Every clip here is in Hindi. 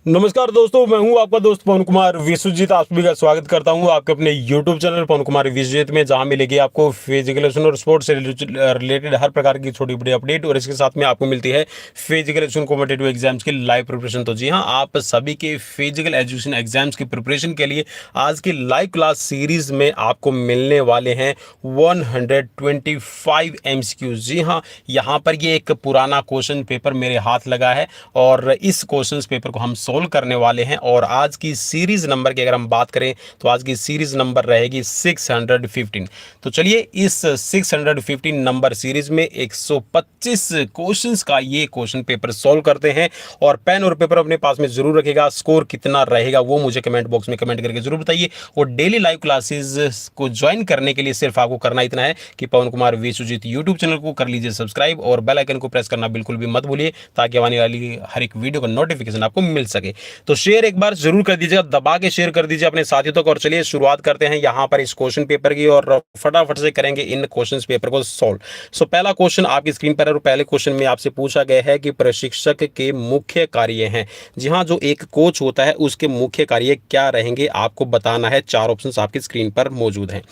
नमस्कार दोस्तों, मैं हूं आपका दोस्त पवन कुमार विश्वजीत। आप सभी का स्वागत करता हूं आपके अपने YouTube चैनल पवन कुमार विश्वजीत में, जहां मिलेगी आपको फिजिकल एजुकेशन और स्पोर्ट्स से रिलेटेड हर प्रकार की छोटी बड़ी अपडेट। और इसके साथ में आपको मिलती है फिजिकल एजुकेशन कॉम्पिटिटिव एग्जाम्स की लाइव प्रिपरेशन। तो जी हां, आप सभी के फिजिकल एजुकेशन एग्जाम्स की प्रिपरेशन के लिए आज की लाइव क्लास सीरीज में आपको मिलने वाले हैं 125 MCQs। जी हाँ, यहाँ पर ये एक पुराना क्वेश्चन पेपर मेरे हाथ लगा है और इस क्वेश्चन पेपर को हम सोल्व करने वाले हैं। और आज की सीरीज नंबर की अगर हम बात करें तो आज की सीरीज नंबर रहेगी 615। तो चलिए इस 615 नंबर सीरीज में 125 क्वेश्चंस का ये क्वेश्चन पेपर सोल्व करते हैं। और पेन और पेपर अपने पास में जरूर रखेगा। स्कोर कितना रहेगा वो मुझे कमेंट बॉक्स में कमेंट करके जरूर बताइए। और डेली लाइव क्लासेस को ज्वाइन करने के लिए सिर्फ आपको करना इतना है कि पवन कुमार विश्वजीत यूट्यूब चैनल को कर लीजिए सब्सक्राइब और बेल आइकन को प्रेस करना बिल्कुल भी मत भूलिए, ताकि आने वाली हर एक वीडियो का नोटिफिकेशन आपको मिल सके। तो शेयर एक बार जरूर कर दीजिएगा, दबा के शेयर कर दीजिए अपने साथियों तक। और चलिए शुरुआत करते हैं यहाँ पर इस क्वेश्चन पेपर की और फटाफट से करेंगे इन क्वेश्चन पेपर को सॉल्व। सो पहला क्वेश्चन आपकी स्क्रीन पर है और पहले क्वेश्चन में आपसे पूछा गया है कि प्रशिक्षक के मुख्य कार्य हैं। जी हाँ, जो एक कोच होता है उसके मुख्य कार्य क्या रहेंगे आपको बताना है। 4 ऑप्शंस आपकी स्क्रीन पर मौजूद हैं।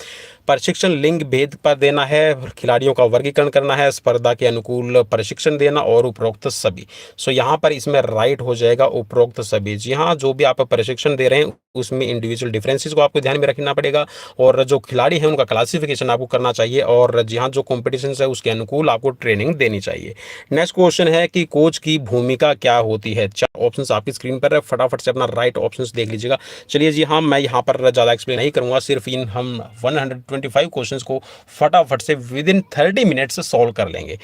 प्रशिक्षण लिंग भेद पर देना है, खिलाड़ियों का वर्गीकरण करना है, स्पर्धा के अनुकूल प्रशिक्षण देना और उपरोक्त सभी। सो यहाँ पर इसमें राइट हो जाएगा उपरोक्त सभी। जी हाँ, जो भी आप प्रशिक्षण दे रहे हैं उसमें इंडिविजुअल डिफरेंसेस को आपको ध्यान में रखना पड़ेगा और जो खिलाड़ी हैं उनका क्लासिफिकेशन आपको करना चाहिए। और जी हाँ, जो कॉम्पिटिशन है उसके अनुकूल आपको ट्रेनिंग देनी चाहिए। नेक्स्ट क्वेश्चन है कि कोच की भूमिका क्या होती है। 4 ऑप्शंस आपकी स्क्रीन पर है, फटाफट से अपना राइट ऑप्शंस देख लीजिएगा। चलिए जी हाँ, मैं यहाँ पर ज़्यादा एक्सप्लेन नहीं करूँगा, सिर्फ इन हम 125 क्वेश्चंस को फटाफट से विद इन 30 मिनट्स सॉल्व कर लेंगे।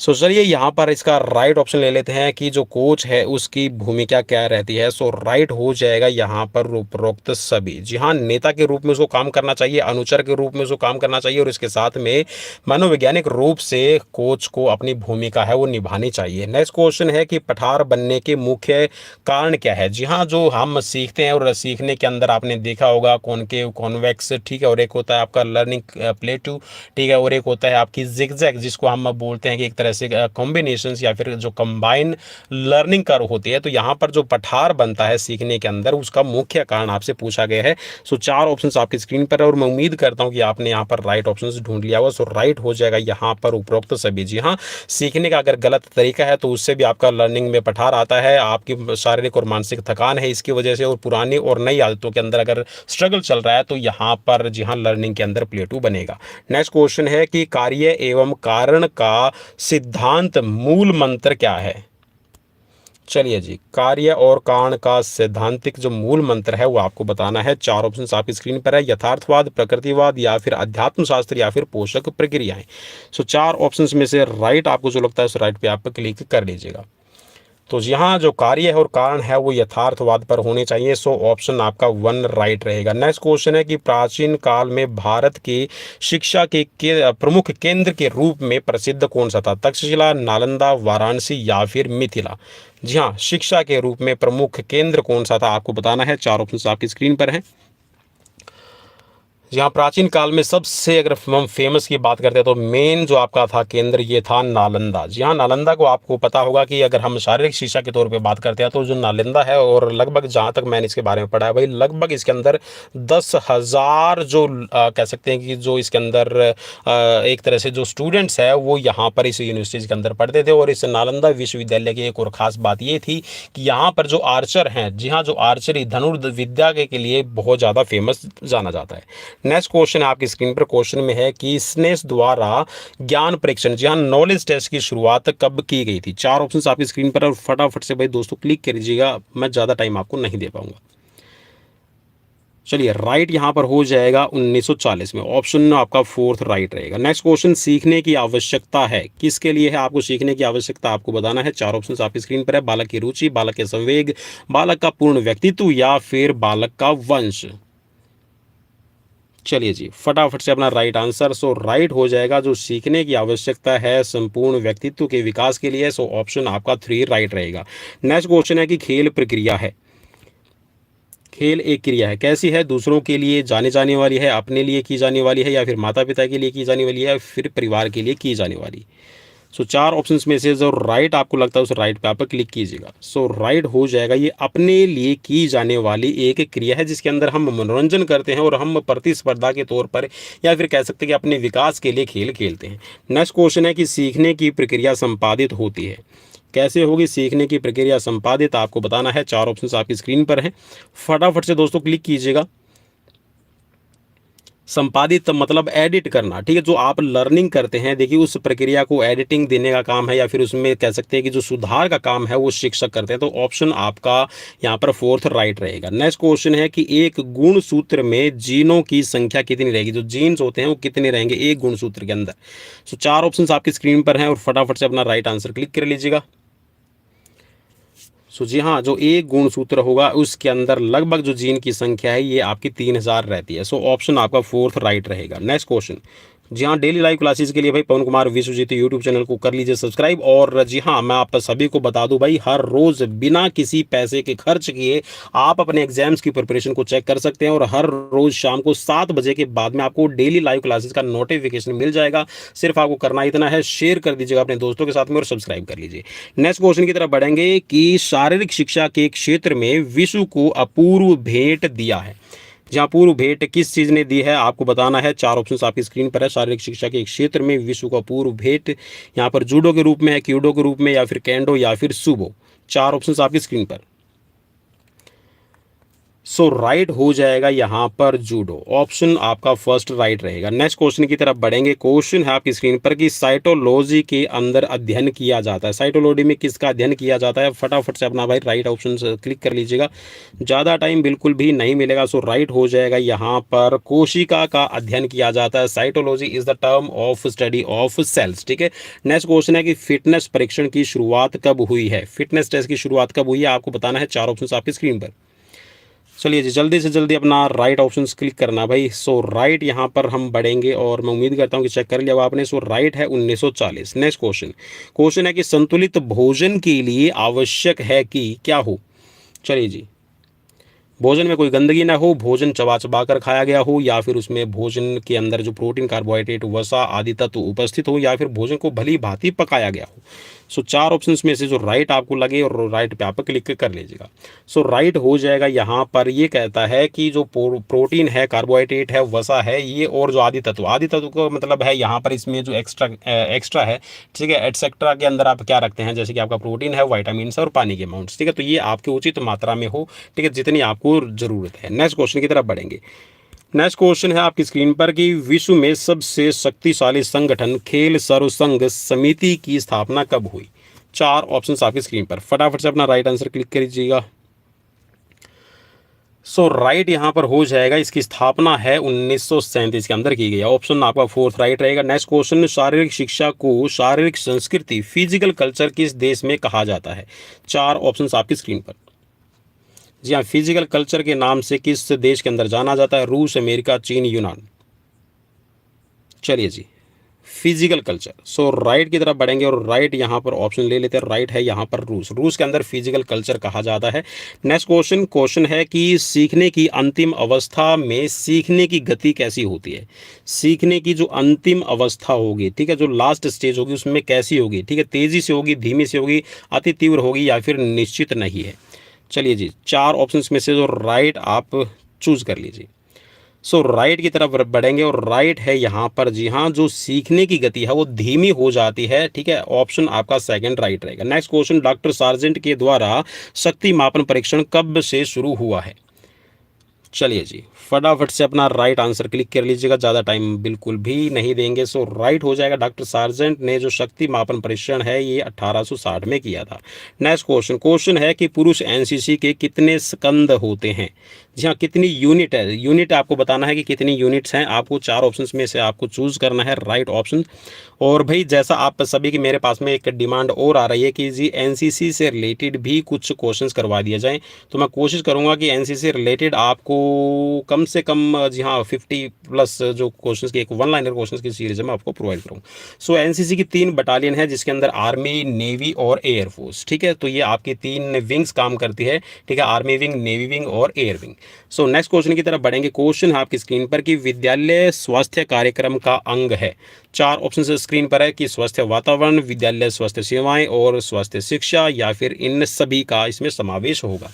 सो चलिए यहाँ पर इसका राइट ऑप्शन ले लेते हैं कि जो कोच है उसकी भूमिका क्या रहती है। सो राइट हो जाएगा यहाँ पर उपरोक्त सभी। जी हाँ, नेता के रूप में उसको काम करना चाहिए, अनुचर के रूप में उसको काम करना चाहिए और इसके साथ में मनोवैज्ञानिक रूप से कोच को अपनी भूमिका है वो निभानी चाहिए। नेक्स्ट क्वेश्चन है कि पठार बनने के मुख्य कारण क्या है। जी हाँ, जो हम सीखते हैं और सीखने के अंदर आपने देखा होगा कॉनकेव, कॉन्वेक्स, ठीक है, और एक होता है आपका लर्निंग प्लेटू, ठीक है, और एक होता है आपकी जिगजैग, जिसको हम बोलते हैं कि एक तरह से कॉम्बिनेशंस या फिर जो कंबाइन लर्निंग कर्व होती है। तो यहाँ पर जो पठार बनता है सीखने के अंदर उसका मुख्य कारण आपसे पूछा गया है। सो 4 ऑप्शंस आपकी स्क्रीन पर है और मैं उम्मीद करता हूँ कि आपने यहाँ पर राइट ऑप्शंस ढूंढ लिया होगा। सो राइट हो जाएगा यहाँ पर उपरोक्त सभी। जी हाँ, सीखने का अगर गलत तरीका है तो उससे भी आपका लर्निंग में पठार आता है, आपकी शारीरिक और मानसिक थकान है इसकी वजह से, और पुरानी और नई आदतों के अंदर अगर स्ट्रगल चल रहा है तो यहाँ पर जी हाँ लर्निंग के अंदर प्लेटू बनेगा। नेक्स्ट क्वेश्चन है कि कार्य एवं कारण का सिद्धांत मूल मंत्र क्या है। चलिए जी, कार्य और कारण का सैद्धांतिक जो मूल मंत्र है वो आपको बताना है। 4 ऑप्शंस आपकी स्क्रीन पर है, यथार्थवाद, प्रकृतिवाद या फिर अध्यात्म शास्त्र या फिर पोषक प्रक्रियाएं। सो 4 ऑप्शंस में से राइट आपको जो लगता है उस राइट पे आप क्लिक कर लीजिएगा। तो यहाँ जो कार्य है और कारण है वो यथार्थवाद पर होने चाहिए। सो ऑप्शन आपका 1 राइट रहेगा। नेक्स्ट क्वेश्चन है कि प्राचीन काल में भारत की शिक्षा के प्रमुख केंद्र के रूप में प्रसिद्ध कौन सा था। तक्षशिला, नालंदा, वाराणसी या फिर मिथिला। जी हाँ, शिक्षा के रूप में प्रमुख केंद्र कौन सा था आपको बताना है। 4 ऑप्शन आपकी स्क्रीन पर है। जहाँ प्राचीन काल में सबसे अगर हम फेमस की बात करते हैं तो मेन जो आपका था केंद्र ये था नालंदा। जी हाँ, नालंदा को आपको पता होगा कि अगर हम शारीरिक शिक्षा के तौर पे बात करते हैं तो जो नालंदा है, और लगभग जहाँ तक मैंने इसके बारे में पढ़ा है भाई, लगभग इसके अंदर 10,000 जो कह सकते हैं कि जो इसके अंदर एक तरह से जो स्टूडेंट्स है वो यहाँ पर इस यूनिवर्सिटी के अंदर पढ़ते थे। और इस नालंदा विश्वविद्यालय की एक और ख़ास बात ये थी कि यहाँ पर जो आर्चर हैं, जी हाँ, जो आर्चरी धनुर्विद्या के लिए बहुत ज़्यादा फेमस जाना जाता है। नेक्स्ट क्वेश्चन आपकी स्क्रीन पर क्वेश्चन में है कि स्नेस द्वारा ज्ञान परीक्षण, जी हाँ, नॉलेज टेस्ट की शुरुआत कब की गई थी। 4 ऑप्शंस आपकी स्क्रीन पर और फटाफट से भाई दोस्तों क्लिक कर लीजिएगा, मैं ज़्यादा टाइम आपको नहीं दे पाऊंगा। चलिए राइट यहाँ पर हो जाएगा 1940 में। ऑप्शन आपका 4th राइट रहेगा। नेक्स्ट क्वेश्चन, सीखने की आवश्यकता है किसके लिए है आपको सीखने की आवश्यकता आपको बताना है। 4 ऑप्शन आपकी स्क्रीन पर है, बालक की रुचि, बालक के संवेग, बालक का पूर्ण व्यक्तित्व या फिर बालक का वंश। चलिए जी, फटाफट से अपना राइट आंसर। सो राइट हो जाएगा जो सीखने की आवश्यकता है संपूर्ण व्यक्तित्व के विकास के लिए। सो ऑप्शन आपका 3 राइट रहेगा। नेक्स्ट क्वेश्चन है कि खेल प्रक्रिया है, खेल एक क्रिया है, कैसी है, दूसरों के लिए जाने जाने वाली है, अपने लिए की जाने वाली है या फिर माता पिता के लिए की जाने वाली है या फिर परिवार के लिए की जाने वाली। सो 4 ऑप्शंस में से जो राइट आपको लगता है उस राइट पे आप क्लिक कीजिएगा। सो राइट हो जाएगा, ये अपने लिए की जाने वाली एक क्रिया है जिसके अंदर हम मनोरंजन करते हैं और हम प्रतिस्पर्धा के तौर पर या फिर कह सकते हैं कि अपने विकास के लिए खेल खेलते हैं। नेक्स्ट क्वेश्चन है कि सीखने की प्रक्रिया संपादित होती है। कैसे होगी सीखने की प्रक्रिया संपादित, आपको बताना है। 4 ऑप्शंस आपकी स्क्रीन पर हैं, फटाफट से दोस्तों क्लिक कीजिएगा। संपादित मतलब एडिट करना, ठीक है। जो आप लर्निंग करते हैं, देखिए उस प्रक्रिया को एडिटिंग देने का काम है या फिर उसमें कह सकते हैं कि जो सुधार का काम है वो शिक्षक करते हैं। तो ऑप्शन आपका यहाँ पर फोर्थ राइट रहेगा। नेक्स्ट क्वेश्चन है कि एक गुण सूत्र में जीनों की संख्या कितनी रहेगी। जो जीन्स होते हैं वो कितने रहेंगे एक गुण सूत्र के अंदर। सो 4 ऑप्शन आपकी स्क्रीन पर हैं और फटाफट से अपना राइट आंसर क्लिक कर लीजिएगा। सो जी हाँ, जो एक गुणसूत्र होगा उसके अंदर लगभग जो जीन की संख्या है ये आपकी 3000 रहती है। सो ऑप्शन आपका फोर्थ राइट रहेगा। नेक्स्ट क्वेश्चन, जी हाँ, डेली लाइव क्लासेस के लिए भाई पवन कुमार विश्वजीत यूट्यूब चैनल को कर लीजिए सब्सक्राइब। और जी हाँ, मैं आप सभी को बता दूं भाई, हर रोज़ बिना किसी पैसे के खर्च किए आप अपने एग्जाम्स की प्रिपरेशन को चेक कर सकते हैं। और हर रोज़ शाम को 7 बजे के बाद में आपको डेली लाइव क्लासेस का नोटिफिकेशन मिल जाएगा। सिर्फ आपको करना इतना है, शेयर कर दीजिएगा अपने दोस्तों के साथ में और सब्सक्राइब कर लीजिए। नेक्स्ट क्वेश्चन की तरफ बढ़ेंगे कि शारीरिक शिक्षा के क्षेत्र में विश्व को अपूर्व भेंट दिया है। जहाँ पूर्व भेंट किस चीज़ ने दी है आपको बताना है। 4 ऑप्शंस आपकी स्क्रीन पर है। शारीरिक शिक्षा के क्षेत्र में विश्व का पूर्व भेंट यहाँ पर जूडो के रूप में है, क्यूडो के रूप में, या फिर केंडो, या फिर सुबो। 4 ऑप्शंस आपकी स्क्रीन पर। सो राइट हो जाएगा यहाँ पर जूडो, ऑप्शन आपका फर्स्ट राइट रहेगा। नेक्स्ट क्वेश्चन की तरफ बढ़ेंगे। क्वेश्चन है आपकी स्क्रीन पर कि साइटोलॉजी के अंदर अध्ययन किया जाता है। साइटोलॉजी में किसका अध्ययन किया जाता है, फटाफट से अपना भाई राइट ऑप्शन क्लिक कर लीजिएगा, ज़्यादा टाइम बिल्कुल भी नहीं मिलेगा। सो राइट हो जाएगा यहाँ पर कोशिका का अध्ययन किया जाता है। Cytology is the term of study of cells, ठीक है। नेक्स्ट क्वेश्चन है कि फिटनेस परीक्षण की शुरुआत कब हुई है। फिटनेस टेस्ट की शुरुआत कब हुई है आपको बताना है। 4 ऑप्शन आपकी स्क्रीन पर। चलिए जी, जल्दी से जल्दी अपना राइट ऑप्शंस क्लिक करना भाई। सो राइट यहाँ पर हम बढ़ेंगे और मैं उम्मीद करता हूँ कि चेक कर लिया आपने। सो राइट है 1940। नेक्स्ट क्वेश्चन है कि संतुलित भोजन के लिए आवश्यक है कि क्या हो। चलिए जी, भोजन में कोई गंदगी ना हो, भोजन चबा चबा कर खाया गया हो, या फिर उसमें भोजन के अंदर जो प्रोटीन, कार्बोहाइड्रेट, वसा आदि तत्व उपस्थित हो, या फिर भोजन को भली भांति पकाया गया हो। सो 4 ऑप्शंस में से जो राइट आपको लगे और राइट पे आप क्लिक कर लीजिएगा। सो राइट हो जाएगा यहाँ पर। ये कहता है कि जो प्रोटीन है, कार्बोहाइड्रेट है, वसा है, ये और जो आदि तत्व का मतलब है यहाँ पर इसमें जो एक्स्ट्रा है, ठीक है, एटसेट्रा के अंदर आप क्या रखते हैं, जैसे कि आपका प्रोटीन है, वाइटामिन और पानी के अमाउंट्स, ठीक है। तो ये आपके उचित मात्रा में हो, ठीक है, जितनी आपको ज़रूरत है। नेक्स्ट क्वेश्चन की तरफ बढ़ेंगे। नेक्स्ट क्वेश्चन है आपकी स्क्रीन पर कि विश्व में सबसे शक्तिशाली संगठन खेल सर्वसंघ समिति की स्थापना कब हुई। 4 ऑप्शंस आपकी स्क्रीन पर, फटाफट से अपना राइट आंसर क्लिक कीजिएगा। सो राइट यहाँ पर हो जाएगा, इसकी स्थापना है 1937 के अंदर की गई है। ऑप्शन आपका फोर्थ राइट रहेगा। नेक्स्ट क्वेश्चन, शारीरिक शिक्षा को शारीरिक संस्कृति फिजिकल कल्चर किस देश में कहा जाता है। 4 ऑप्शंस आपकी स्क्रीन पर। जी हाँ, फिजिकल कल्चर के नाम से किस देश के अंदर जाना जाता है। रूस, अमेरिका, चीन, यूनान। चलिए जी, फिजिकल कल्चर। सो राइट की तरफ बढ़ेंगे और राइट यहाँ पर ऑप्शन ले लेते हैं। राइट है यहाँ पर रूस। रूस के अंदर फिजिकल कल्चर कहा जाता है। नेक्स्ट क्वेश्चन है कि सीखने की अंतिम अवस्था में सीखने की गति कैसी होती है। सीखने की जो अंतिम अवस्था होगी, ठीक है, जो लास्ट स्टेज होगी उसमें कैसी होगी, ठीक है, तेज़ी से होगी, धीमी से होगी, अति तीव्र होगी, या फिर निश्चित नहीं है। चलिए जी, 4 ऑप्शंस में से जो राइट आप चूज कर लीजिए। सो राइट की तरफ बढ़ेंगे और राइट है यहाँ पर, जी हाँ, जो सीखने की गति है वो धीमी हो जाती है, ठीक है। ऑप्शन आपका सेकंड राइट रहेगा। नेक्स्ट क्वेश्चन, डॉक्टर सार्जेंट के द्वारा शक्ति मापन परीक्षण कब से शुरू हुआ है। चलिए जी, फटाफट से अपना राइट आंसर क्लिक कर लीजिएगा, ज़्यादा टाइम बिल्कुल भी नहीं देंगे। सो राइट हो जाएगा, डॉक्टर सार्जेंट ने जो शक्ति मापन परीक्षण है ये 1860 में किया था। नेक्स्ट क्वेश्चन है कि पुरुष एनसीसी के कितने स्कंद होते हैं। जी हाँ, कितनी यूनिट है, यूनिट आपको बताना है कि कितनी यूनिट्स हैं। आपको 4 ऑप्शंस में से आपको चूज़ करना है राइट ऑप्शन। और भाई जैसा आप सभी की मेरे पास में एक डिमांड और आ रही है कि जी एनसीसी से रिलेटेड भी कुछ क्वेश्चंस करवा दिए जाएं, तो मैं कोशिश करूंगा कि एनसीसी से रिलेटेड आपको कम से कम जी हाँ 50 प्लस जो क्वेश्चंस की एक वन लाइनर क्वेश्चंस की सीरीज है मैं आपको प्रोवाइड करूँ। सो एनसीसी की 3 बटालियन है जिसके अंदर आर्मी, नेवी और एयरफोर्स, ठीक है। तो ये आपकी 3 विंग्स काम करती है, ठीक है, आर्मी विंग, नेवी विंग और air wing. So next question की तरफ बढ़ेंगे। क्वेश्चन है आपकी स्क्रीन पर कि विद्यालय स्वास्थ्य कार्यक्रम का अंग है। 4 ऑप्शन स्क्रीन पर है कि स्वास्थ्य वातावरण, विद्यालय स्वास्थ्य सेवाएं और स्वास्थ्य शिक्षा, या फिर इन सभी का इसमें समावेश होगा।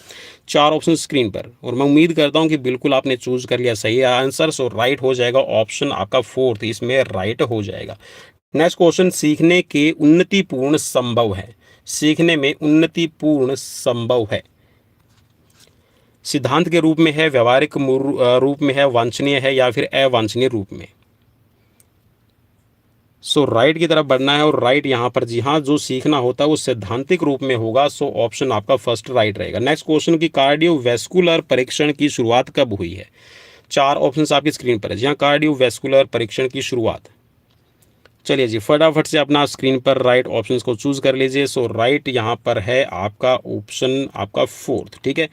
4 ऑप्शन स्क्रीन पर, और मैं उम्मीद करता हूं कि बिल्कुल आपने चूज कर लिया सही आंसर। सो राइट हो जाएगा ऑप्शन आपका 4th, इसमें राइट हो जाएगा। नेक्स्ट क्वेश्चन, सीखने के उन्नतिपूर्ण संभव है। सीखने में उन्नतिपूर्ण संभव है सिद्धांत के रूप में है, व्यवहारिक रूप में है, वांछनीय है, या फिर अवांछनीय रूप में। सो राइट की तरफ बढ़ना है, और राइट यहाँ पर जी हाँ जो सीखना होता है वो सैद्धांतिक रूप में होगा। सो ऑप्शन आपका फर्स्ट राइट रहेगा। नेक्स्ट क्वेश्चन की कार्डियोवैस्कुलर परीक्षण की शुरुआत कब हुई है। 4 ऑप्शंस आपकी स्क्रीन पर है जी हाँ, कार्डियोवैस्कुलर परीक्षण की शुरुआत। चलिए जी फटाफट से अपना स्क्रीन पर राइट ऑप्शंस को चूज कर लीजिए। सो राइट यहाँ पर है आपका ऑप्शन आपका 4th, ठीक है।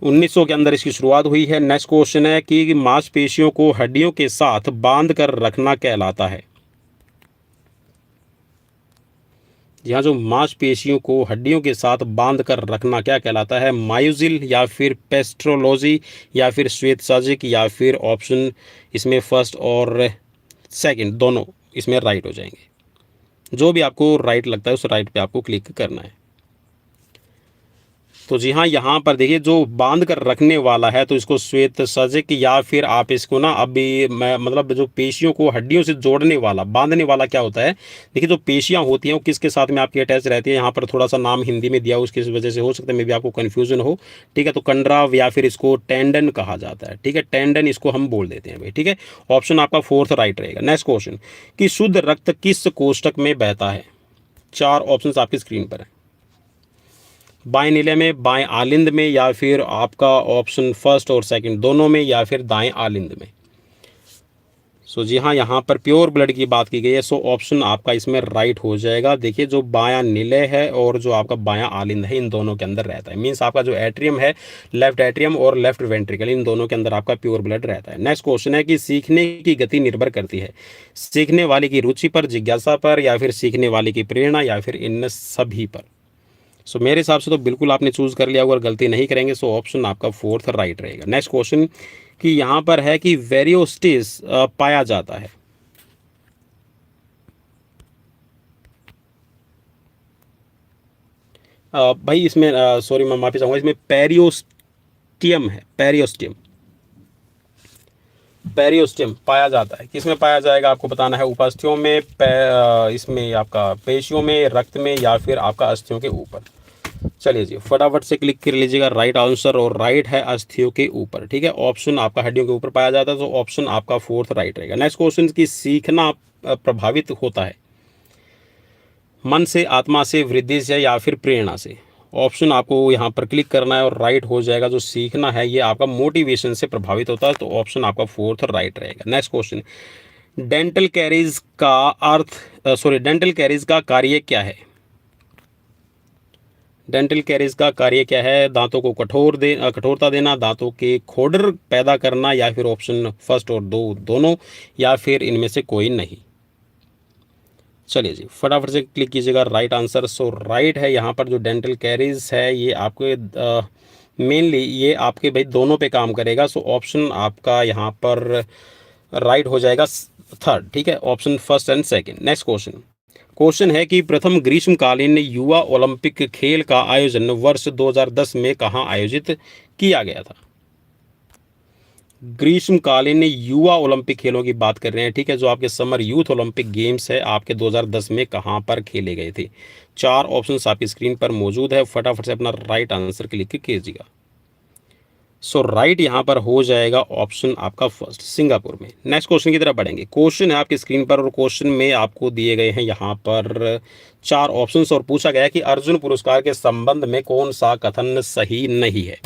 1900 के अंदर इसकी शुरुआत हुई है। नेक्स्ट क्वेश्चन है कि मांसपेशियों को हड्डियों के साथ बांध कर रखना कहलाता है। यहाँ जो मांसपेशियों को हड्डियों के साथ बांध कर रखना क्या कहलाता है। मायोजिल, या फिर पेस्ट्रोलॉजी, या फिर श्वेतसाजिक, या फिर ऑप्शन इसमें फर्स्ट और सेकंड दोनों इसमें राइट हो जाएंगे। जो भी आपको राइट लगता है उस राइट पे आपको क्लिक करना है। तो जी हाँ यहाँ पर देखिए जो बांध कर रखने वाला है तो इसको श्वेत सजक, या फिर आप इसको ना अभी मतलब जो पेशियों को हड्डियों से जोड़ने वाला, बांधने वाला क्या होता है। देखिए जो पेशियाँ होती हैं वो किसके साथ में आपकी अटैच रहती है। यहाँ पर थोड़ा सा नाम हिंदी में दिया हो उसकी वजह से हो सकता है मे भी आपको कन्फ्यूजन हो, ठीक है। तो कंडराव या फिर इसको टेंडन कहा जाता है, ठीक है, टेंडन इसको हम बोल देते हैं भाई, ठीक है। ऑप्शन आपका 4th राइट रहेगा। नेक्स्ट क्वेश्चन कि शुद्ध रक्त किस कोष्ठक में बहता है। 4 ऑप्शन आपकी स्क्रीन पर है। बाएं नीले में, बाएं आलिंद में, या फिर आपका ऑप्शन फर्स्ट और सेकंड दोनों में, या फिर दाएं आलिंद में। सो जी हाँ यहाँ पर प्योर ब्लड की बात की गई है। सो ऑप्शन आपका इसमें राइट हो जाएगा। देखिए जो बायां नीले है और जो आपका बायां आलिंद है इन दोनों के अंदर रहता है। मीन्स आपका जो एट्रियम है, लेफ्ट एट्रियम और लेफ्ट वेंट्रिकल, इन दोनों के अंदर आपका प्योर ब्लड रहता है। नेक्स्ट क्वेश्चन है कि सीखने की गति निर्भर करती है सीखने वाले की रुचि पर, जिज्ञासा पर, या फिर सीखने वाले की प्रेरणा, या फिर इन सभी पर। सो मेरे हिसाब से तो बिल्कुल आपने चूज कर लिया, अगर गलती नहीं करेंगे। सो ऑप्शन आपका 4th राइट रहेगा। नेक्स्ट क्वेश्चन कि यहाँ पर है कि वेरियोस्टेस पाया जाता है। भाई इसमें सॉरी मैं माफी चाहूंगा, इसमें पेरियोस्टियम है, पेरियोस्टियम, पेरियोस्टियम पाया जाता है। किसमें पाया जाएगा आपको बताना है। उपास्थियों में, इसमें आपका पेशियों में, रक्त में, या फिर आपका अस्थियों के ऊपर। चलिए जी फटाफट से क्लिक कर लीजिएगा राइट आंसर, और राइट है अस्थियों के ऊपर, ठीक है। ऑप्शन आपका हड्डियों के ऊपर पाया जाता है, तो ऑप्शन आपका 4th राइट रहेगा। नेक्स्ट क्वेश्चन की सीखना प्रभावित होता है मन से, आत्मा से, वृद्धि से, या फिर प्रेरणा से। ऑप्शन आपको यहाँ पर क्लिक करना है और राइट हो जाएगा। जो सीखना है ये आपका मोटिवेशन से प्रभावित होता है, तो ऑप्शन आपका 4th राइट रहेगा। नेक्स्ट क्वेश्चन, डेंटल कैरीज का डेंटल कैरीज का कार्य क्या है। डेंटल कैरीज का कार्य क्या है। दांतों को कठोरता देना, दांतों के खोडर पैदा करना, या फिर ऑप्शन फर्स्ट और दोनों, या फिर इनमें से कोई नहीं। चलिए जी फटाफट से क्लिक कीजिएगा राइट आंसर। सो राइट है यहाँ पर जो डेंटल कैरीज है ये आपके मेनली ये आपके भाई दोनों पे काम करेगा। सो ऑप्शन आपका यहाँ पर राइट हो जाएगा 3rd, ठीक है, option first and second. Next question है कि प्रथम ग्रीष्मकालीन युवा ओलंपिक खेल का आयोजन वर्ष 2010 में कहाँ आयोजित किया गया था। ग्रीष्मकालीन युवा ओलंपिक खेलों की बात कर रहे हैं, ठीक है, जो आपके समर यूथ ओलंपिक गेम्स है आपके 2010 में कहाँ पर खेले गए थे। 4 ऑप्शंस आपकी स्क्रीन पर मौजूद है, फटाफट से अपना राइट आंसर क्लिक कीजिएगा। सो राइट यहाँ पर हो जाएगा ऑप्शन आपका फर्स्ट, सिंगापुर में। नेक्स्ट क्वेश्चन की तरफ बढ़ेंगे। क्वेश्चन है आपकी स्क्रीन पर, और क्वेश्चन में आपको दिए गए हैं यहाँ पर 4 ऑप्शंस, और पूछा गया है कि अर्जुन पुरस्कार के संबंध में कौन सा कथन सही नहीं है।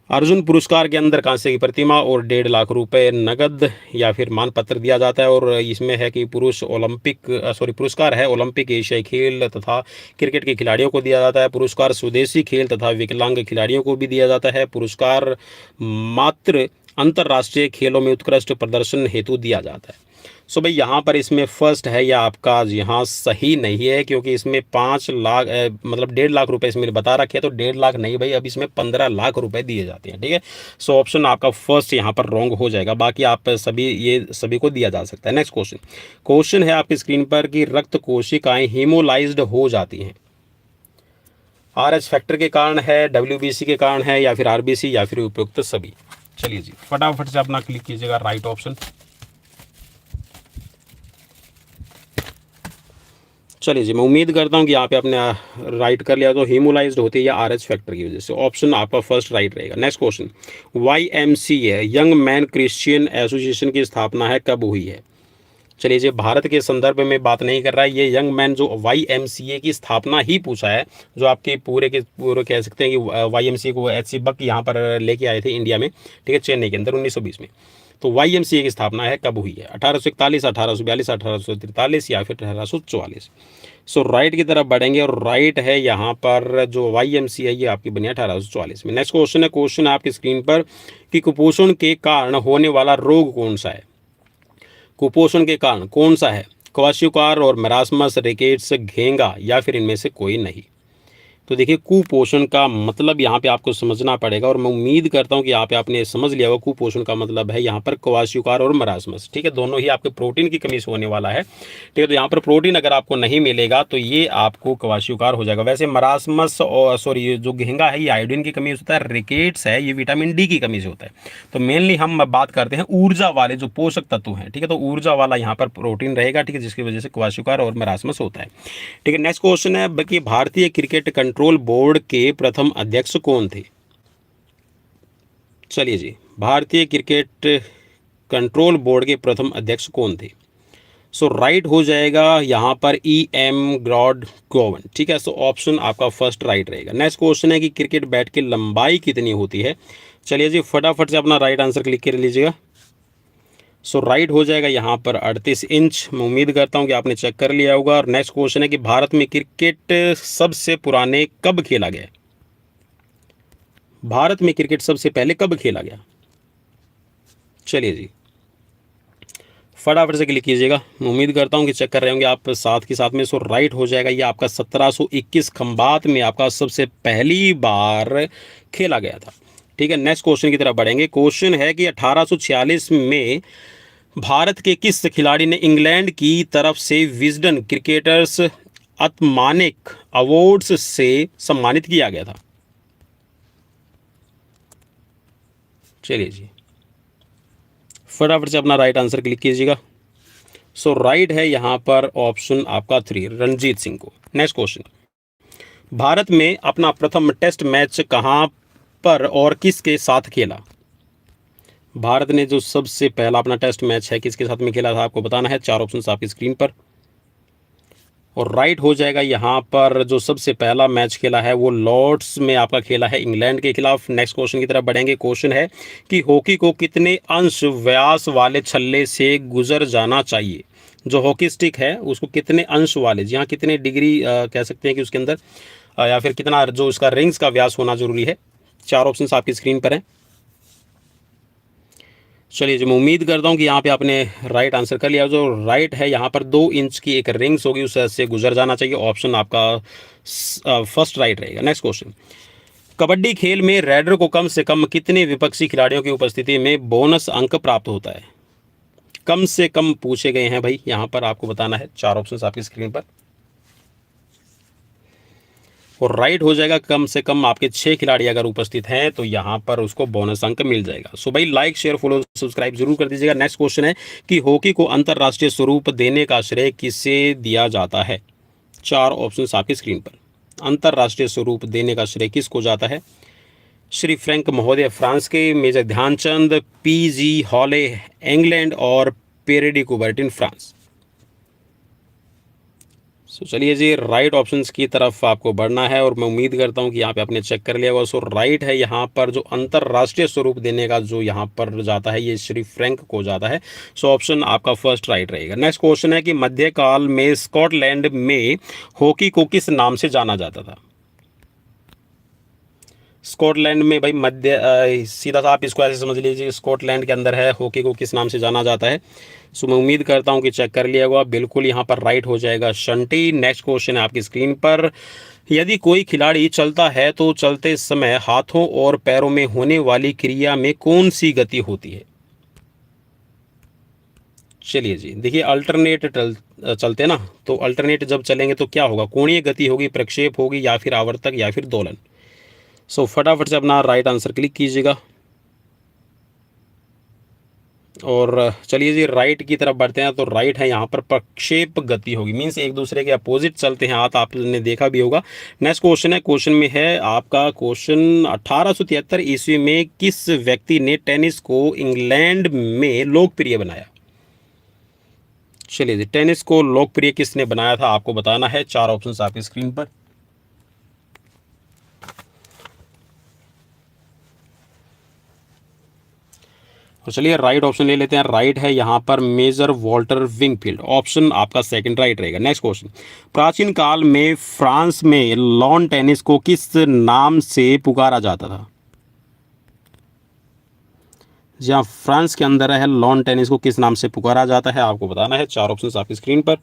अर्जुन पुरस्कार के अंदर कांस्य की प्रतिमा और 1.5 लाख रुपए नगद या फिर मानपत्र दिया जाता है। और इसमें है कि पुरस्कार है ओलंपिक, एशियाई खेल तथा क्रिकेट के खिलाड़ियों को दिया जाता है। पुरस्कार स्वदेशी खेल तथा विकलांग खिलाड़ियों को भी दिया जाता है। पुरस्कार मात्र अंतर्राष्ट्रीय खेलों में उत्कृष्ट प्रदर्शन हेतु दिया जाता है। सो भाई यहाँ पर इसमें फर्स्ट है या आपका यहाँ सही नहीं है, क्योंकि इसमें 5 लाख मतलब 1.5 लाख रुपए इसमें बता रखे हैं, तो 1.5 लाख नहीं भाई, अब इसमें 15 लाख रुपए दिए जाते हैं। ठीक है, सो ऑप्शन आपका फर्स्ट यहाँ पर रॉन्ग हो जाएगा, बाकी आप सभी को दिया जा सकता है। नेक्स्ट क्वेश्चन है आपकी स्क्रीन पर कि रक्त कोशिकाएं हीमोलाइज्ड हो जाती हैं, RH फैक्टर के कारण है, WBC के कारण है, या फिर RBC, या फिर उपयुक्त सभी। चलिए जी फटाफट से अपना क्लिक कीजिएगा राइट ऑप्शन। चलिए जी, मैं उम्मीद करता हूँ कि यहाँ पे आपने राइट कर लिया। तो हीमोलाइज्ड होती है या RH फैक्टर की वजह से, ऑप्शन आपका फर्स्ट राइट रहेगा। Next question, YMCA young man Christian association की स्थापना है कब हुई है? चलिए जी, भारत के संदर्भ में बात नहीं कर रहा है, ये यंग मैन जो YMCA की स्थापना ही पूछा है, जो आपके पूरे कह सकते हैं कि YMCA को HC बक यहाँ पर लेके आए थे इंडिया में, ठीक है, चेन्नई के अंदर 1920 में। तो YMCA की स्थापना है कब हुई है? 1841, 1842, 1843 या फिर 1844। सो राइट की तरफ बढ़ेंगे और राइट है यहाँ पर जो YMCA ये आपकी बनी है 1844 में। नेक्स्ट क्वेश्चन है आपकी स्क्रीन पर कि कुपोषण के कारण होने वाला रोग कौन सा है? कुपोषण के कारण कौन सा है? क्वाशियोकार और मरासमस, रिकेट्स, घेंगा, या फिर इनमें से कोई नहीं। तो देखिए कुपोषण का मतलब यहाँ पे आपको समझना पड़ेगा, और मैं उम्मीद करता हूँ कि यहाँ पे आपने समझ लिया होगा। कुपोषण का मतलब है यहाँ पर क्वाशियोकार और मरासमस, ठीक है, दोनों ही आपके प्रोटीन की कमी से होने वाला है। ठीक है, तो यहाँ पर प्रोटीन अगर आपको नहीं मिलेगा तो ये आपको क्वाशियोकार हो जाएगा। वैसे मरासमस और सॉरी जो घेंगा है ये आयोडीन की कमी से होता है, रिकेट्स है ये विटामिन D की कमी से होता है। तो मेनली हम बात करते हैं ऊर्जा वाले जो पोषक तत्व हैं, ठीक है, तो ऊर्जा वाला यहाँ पर प्रोटीन रहेगा, ठीक है, जिसकी वजह से क्वाशियोकार और मरासमस होता है। ठीक है, नेक्स्ट क्वेश्चन है कि भारतीय क्रिकेट कंट्रोल बोर्ड के प्रथम अध्यक्ष कौन थे? चलिए जी, भारतीय क्रिकेट कंट्रोल बोर्ड के प्रथम अध्यक्ष कौन थे? सो राइट हो जाएगा यहाँ पर EM ग्रॉड-गोवन। ठीक है, सो ऑप्शन आपका फर्स्ट राइट रहेगा। नेक्स्ट क्वेश्चन है कि क्रिकेट बैट की लंबाई कितनी होती है? चलिए जी फटाफट से अपना राइट आंसर क्लिक कर लीजिएगा। सो राइट हो जाएगा यहाँ पर 38 इंच। मैं उम्मीद करता हूँ कि आपने चेक कर लिया होगा। और नेक्स्ट क्वेश्चन है कि भारत में क्रिकेट सबसे पुराने कब खेला गया? भारत में क्रिकेट सबसे पहले कब खेला गया? चलिए जी फटाफट से क्लिक कीजिएगा। मैं उम्मीद करता हूँ कि चेक कर रहे होंगे आप साथ के साथ में। सो राइट हो जाएगा ये आपका 1721 खंबात में आपका सबसे पहली बार खेला गया था। ठीक है, नेक्स्ट क्वेश्चन की तरफ बढ़ेंगे। क्वेश्चन है कि 1846 में भारत के किस खिलाड़ी ने इंग्लैंड की तरफ से विजडन क्रिकेटर्स अतमानिक अवार्ड्स से सम्मानित किया गया था? चलिए जी फटाफट से अपना राइट आंसर क्लिक कीजिएगा। सो राइट है यहाँ पर ऑप्शन आपका 3, रणजीत सिंह को। नेक्स्ट क्वेश्चन, भारत में अपना प्रथम टेस्ट मैच कहाँ पर और किसके साथ खेला? भारत ने जो सबसे पहला अपना टेस्ट मैच है किसके साथ में खेला था आपको बताना है। 4 ऑप्शन आपकी स्क्रीन पर, और राइट हो जाएगा यहाँ पर जो सबसे पहला मैच खेला है वो लॉर्ड्स में आपका खेला है इंग्लैंड के खिलाफ। नेक्स्ट क्वेश्चन की तरफ बढ़ेंगे। क्वेश्चन है कि हॉकी को कितने अंश व्यास वाले छल्ले से गुजर जाना चाहिए? जो हॉकी स्टिक है उसको कितने अंश वाले, जी हाँ, कितने डिग्री कह सकते हैं कि उसके अंदर या फिर कितना जो उसका रिंग्स का व्यास होना जरूरी है। 4 ऑप्शन आपकी स्क्रीन पर हैं। चलिए जी मैं उम्मीद करता हूँ कि यहाँ पे आपने राइट आंसर कर लिया। जो राइट है यहाँ पर 2 इंच की एक रिंग्स होगी उससे गुजर जाना चाहिए। ऑप्शन आपका फर्स्ट राइट रहेगा। नेक्स्ट क्वेश्चन, कबड्डी खेल में रेडर को कम से कम कितने विपक्षी खिलाड़ियों की उपस्थिति में बोनस अंक प्राप्त होता है? कम से कम पूछे गए हैं भाई, यहाँ पर आपको बताना है। 4 ऑप्शन आपकी स्क्रीन पर, और राइट हो जाएगा कम से कम आपके 6 खिलाड़ी अगर उपस्थित हैं तो यहाँ पर उसको बोनस अंक मिल जाएगा। सो भाई लाइक शेयर फॉलो सब्सक्राइब जरूर कर दीजिएगा। नेक्स्ट क्वेश्चन है कि हॉकी को अंतर्राष्ट्रीय स्वरूप देने का श्रेय किसे दिया जाता है? 4 ऑप्शन आपकी स्क्रीन पर। अंतर्राष्ट्रीय स्वरूप देने का श्रेय किसको जाता है? श्री फ्रैंक महोदय फ्रांस के, मेजर ध्यानचंद, PG हॉले इंग्लैंड, और पेरेडी कुबर्टिन फ्रांस। चलिए जी, राइट ऑप्शंस की तरफ आपको बढ़ना है और मैं उम्मीद करता हूँ कि यहाँ पे आपने चेक कर लिया होगा। सो राइट है यहाँ पर जो अंतर्राष्ट्रीय स्वरूप देने का जो यहाँ पर जाता है, ये श्री फ्रैंक को जाता है। सो ऑप्शन आपका फर्स्ट राइट रहेगा। नेक्स्ट क्वेश्चन है कि मध्यकाल में स्कॉटलैंड में हॉकी को किस नाम से जाना जाता था? स्कॉटलैंड में भाई सीधा सा आप इसको ऐसे समझ लीजिए, स्कॉटलैंड के अंदर है, हॉकी को किस नाम से जाना जाता है? सो मैं उम्मीद करता हूँ कि चेक कर लिया होगा। बिल्कुल यहाँ पर राइट हो जाएगा शंटी। नेक्स्ट क्वेश्चन है आपकी स्क्रीन पर, यदि कोई खिलाड़ी चलता है तो चलते समय हाथों और पैरों में होने वाली क्रिया में कौन सी गति होती है? चलिए जी, देखिए अल्टरनेट चलते ना, तो अल्टरनेट जब चलेंगे तो क्या होगा? कोणीय गति होगी, प्रक्षेप होगी, या फिर आवर्तक, या फिर दोलन। सो फटाफट से अपना राइट आंसर क्लिक कीजिएगा और चलिए जी राइट की तरफ बढ़ते हैं। तो राइट है यहाँ पर प्रक्षेप गति होगी, मीन्स एक दूसरे के अपोजिट चलते हैं हाथ, आपने देखा भी होगा। नेक्स्ट क्वेश्चन है, क्वेश्चन में है आपका क्वेश्चन 1873 ईस्वी में किस व्यक्ति ने टेनिस को इंग्लैंड में लोकप्रिय बनाया? चलिए जी, टेनिस को लोकप्रिय किसने बनाया था आपको बताना है। चार ऑप्शन आपकी स्क्रीन पर। तो चलिए राइट ऑप्शन ले लेते हैं। राइट है यहाँ पर मेजर वॉल्टर विंगफील्ड, ऑप्शन आपका सेकंड राइट रहेगा। नेक्स्ट क्वेश्चन, प्राचीन काल में फ्रांस में लॉन टेनिस को किस नाम से पुकारा जाता था? जहाँ फ्रांस के अंदर है, लॉन टेनिस को किस नाम से पुकारा जाता है आपको बताना है। चार ऑप्शन आपकी स्क्रीन पर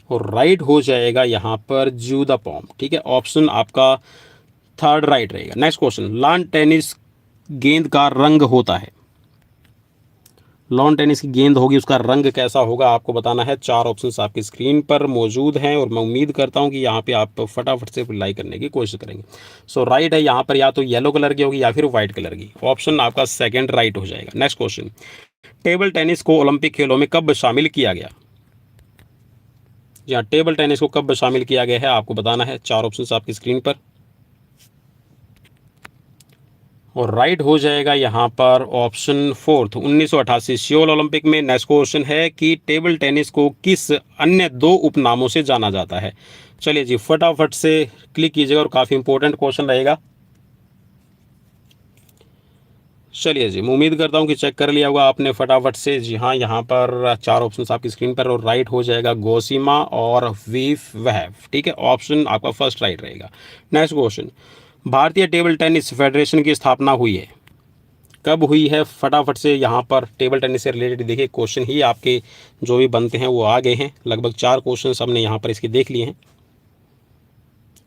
और राइट हो जाएगा यहाँ पर जू द पॉम, ठीक है, ऑप्शन आपका थर्ड राइट रहेगा। नेक्स्ट क्वेश्चन, लॉन टेनिस गेंद का रंग होता है, लॉन टेनिस की गेंद होगी उसका रंग कैसा होगा आपको बताना है। चार ऑप्शंस आपकी स्क्रीन पर मौजूद हैं और मैं उम्मीद करता हूं कि यहाँ पे आप फटाफट से अप्लाई करने की कोशिश करेंगे। सो राइट है यहाँ पर या तो येलो कलर की होगी या फिर व्हाइट कलर की, ऑप्शन आपका सेकंड राइट हो जाएगा। नेक्स्ट क्वेश्चन, टेबल टेनिस को ओलंपिक खेलों में कब शामिल किया गया? जी हाँ, टेबल टेनिस को कब शामिल किया गया है आपको बताना है। चार ऑप्शन आपकी स्क्रीन पर और राइट हो जाएगा यहाँ पर ऑप्शन फोर्थ 1988 सियोल ओलंपिक में। नेक्स्ट क्वेश्चन है कि टेबल टेनिस को किस अन्य दो उपनामों से जाना जाता है? चलिए जी फटाफट से क्लिक कीजिएगा और काफ़ी इंपॉर्टेंट क्वेश्चन रहेगा। चलिए जी, मैं उम्मीद करता हूँ कि चेक कर लिया होगा आपने फटाफट से। जी हाँ, यहाँ पर चार ऑप्शन आपकी स्क्रीन पर और राइट हो जाएगा गोसीमा और वीफ वहव, ठीक है, ऑप्शन आपका फर्स्ट राइट रहेगा। नेक्स्ट क्वेश्चन, भारतीय टेबल टेनिस फेडरेशन की स्थापना हुई है, कब हुई है? फटाफट से यहाँ पर टेबल टेनिस से रिलेटेड देखिए क्वेश्चन ही आपके जो भी बनते हैं वो आ गए हैं। लगभग चार क्वेश्चन हमने यहाँ पर इसके देख लिए हैं।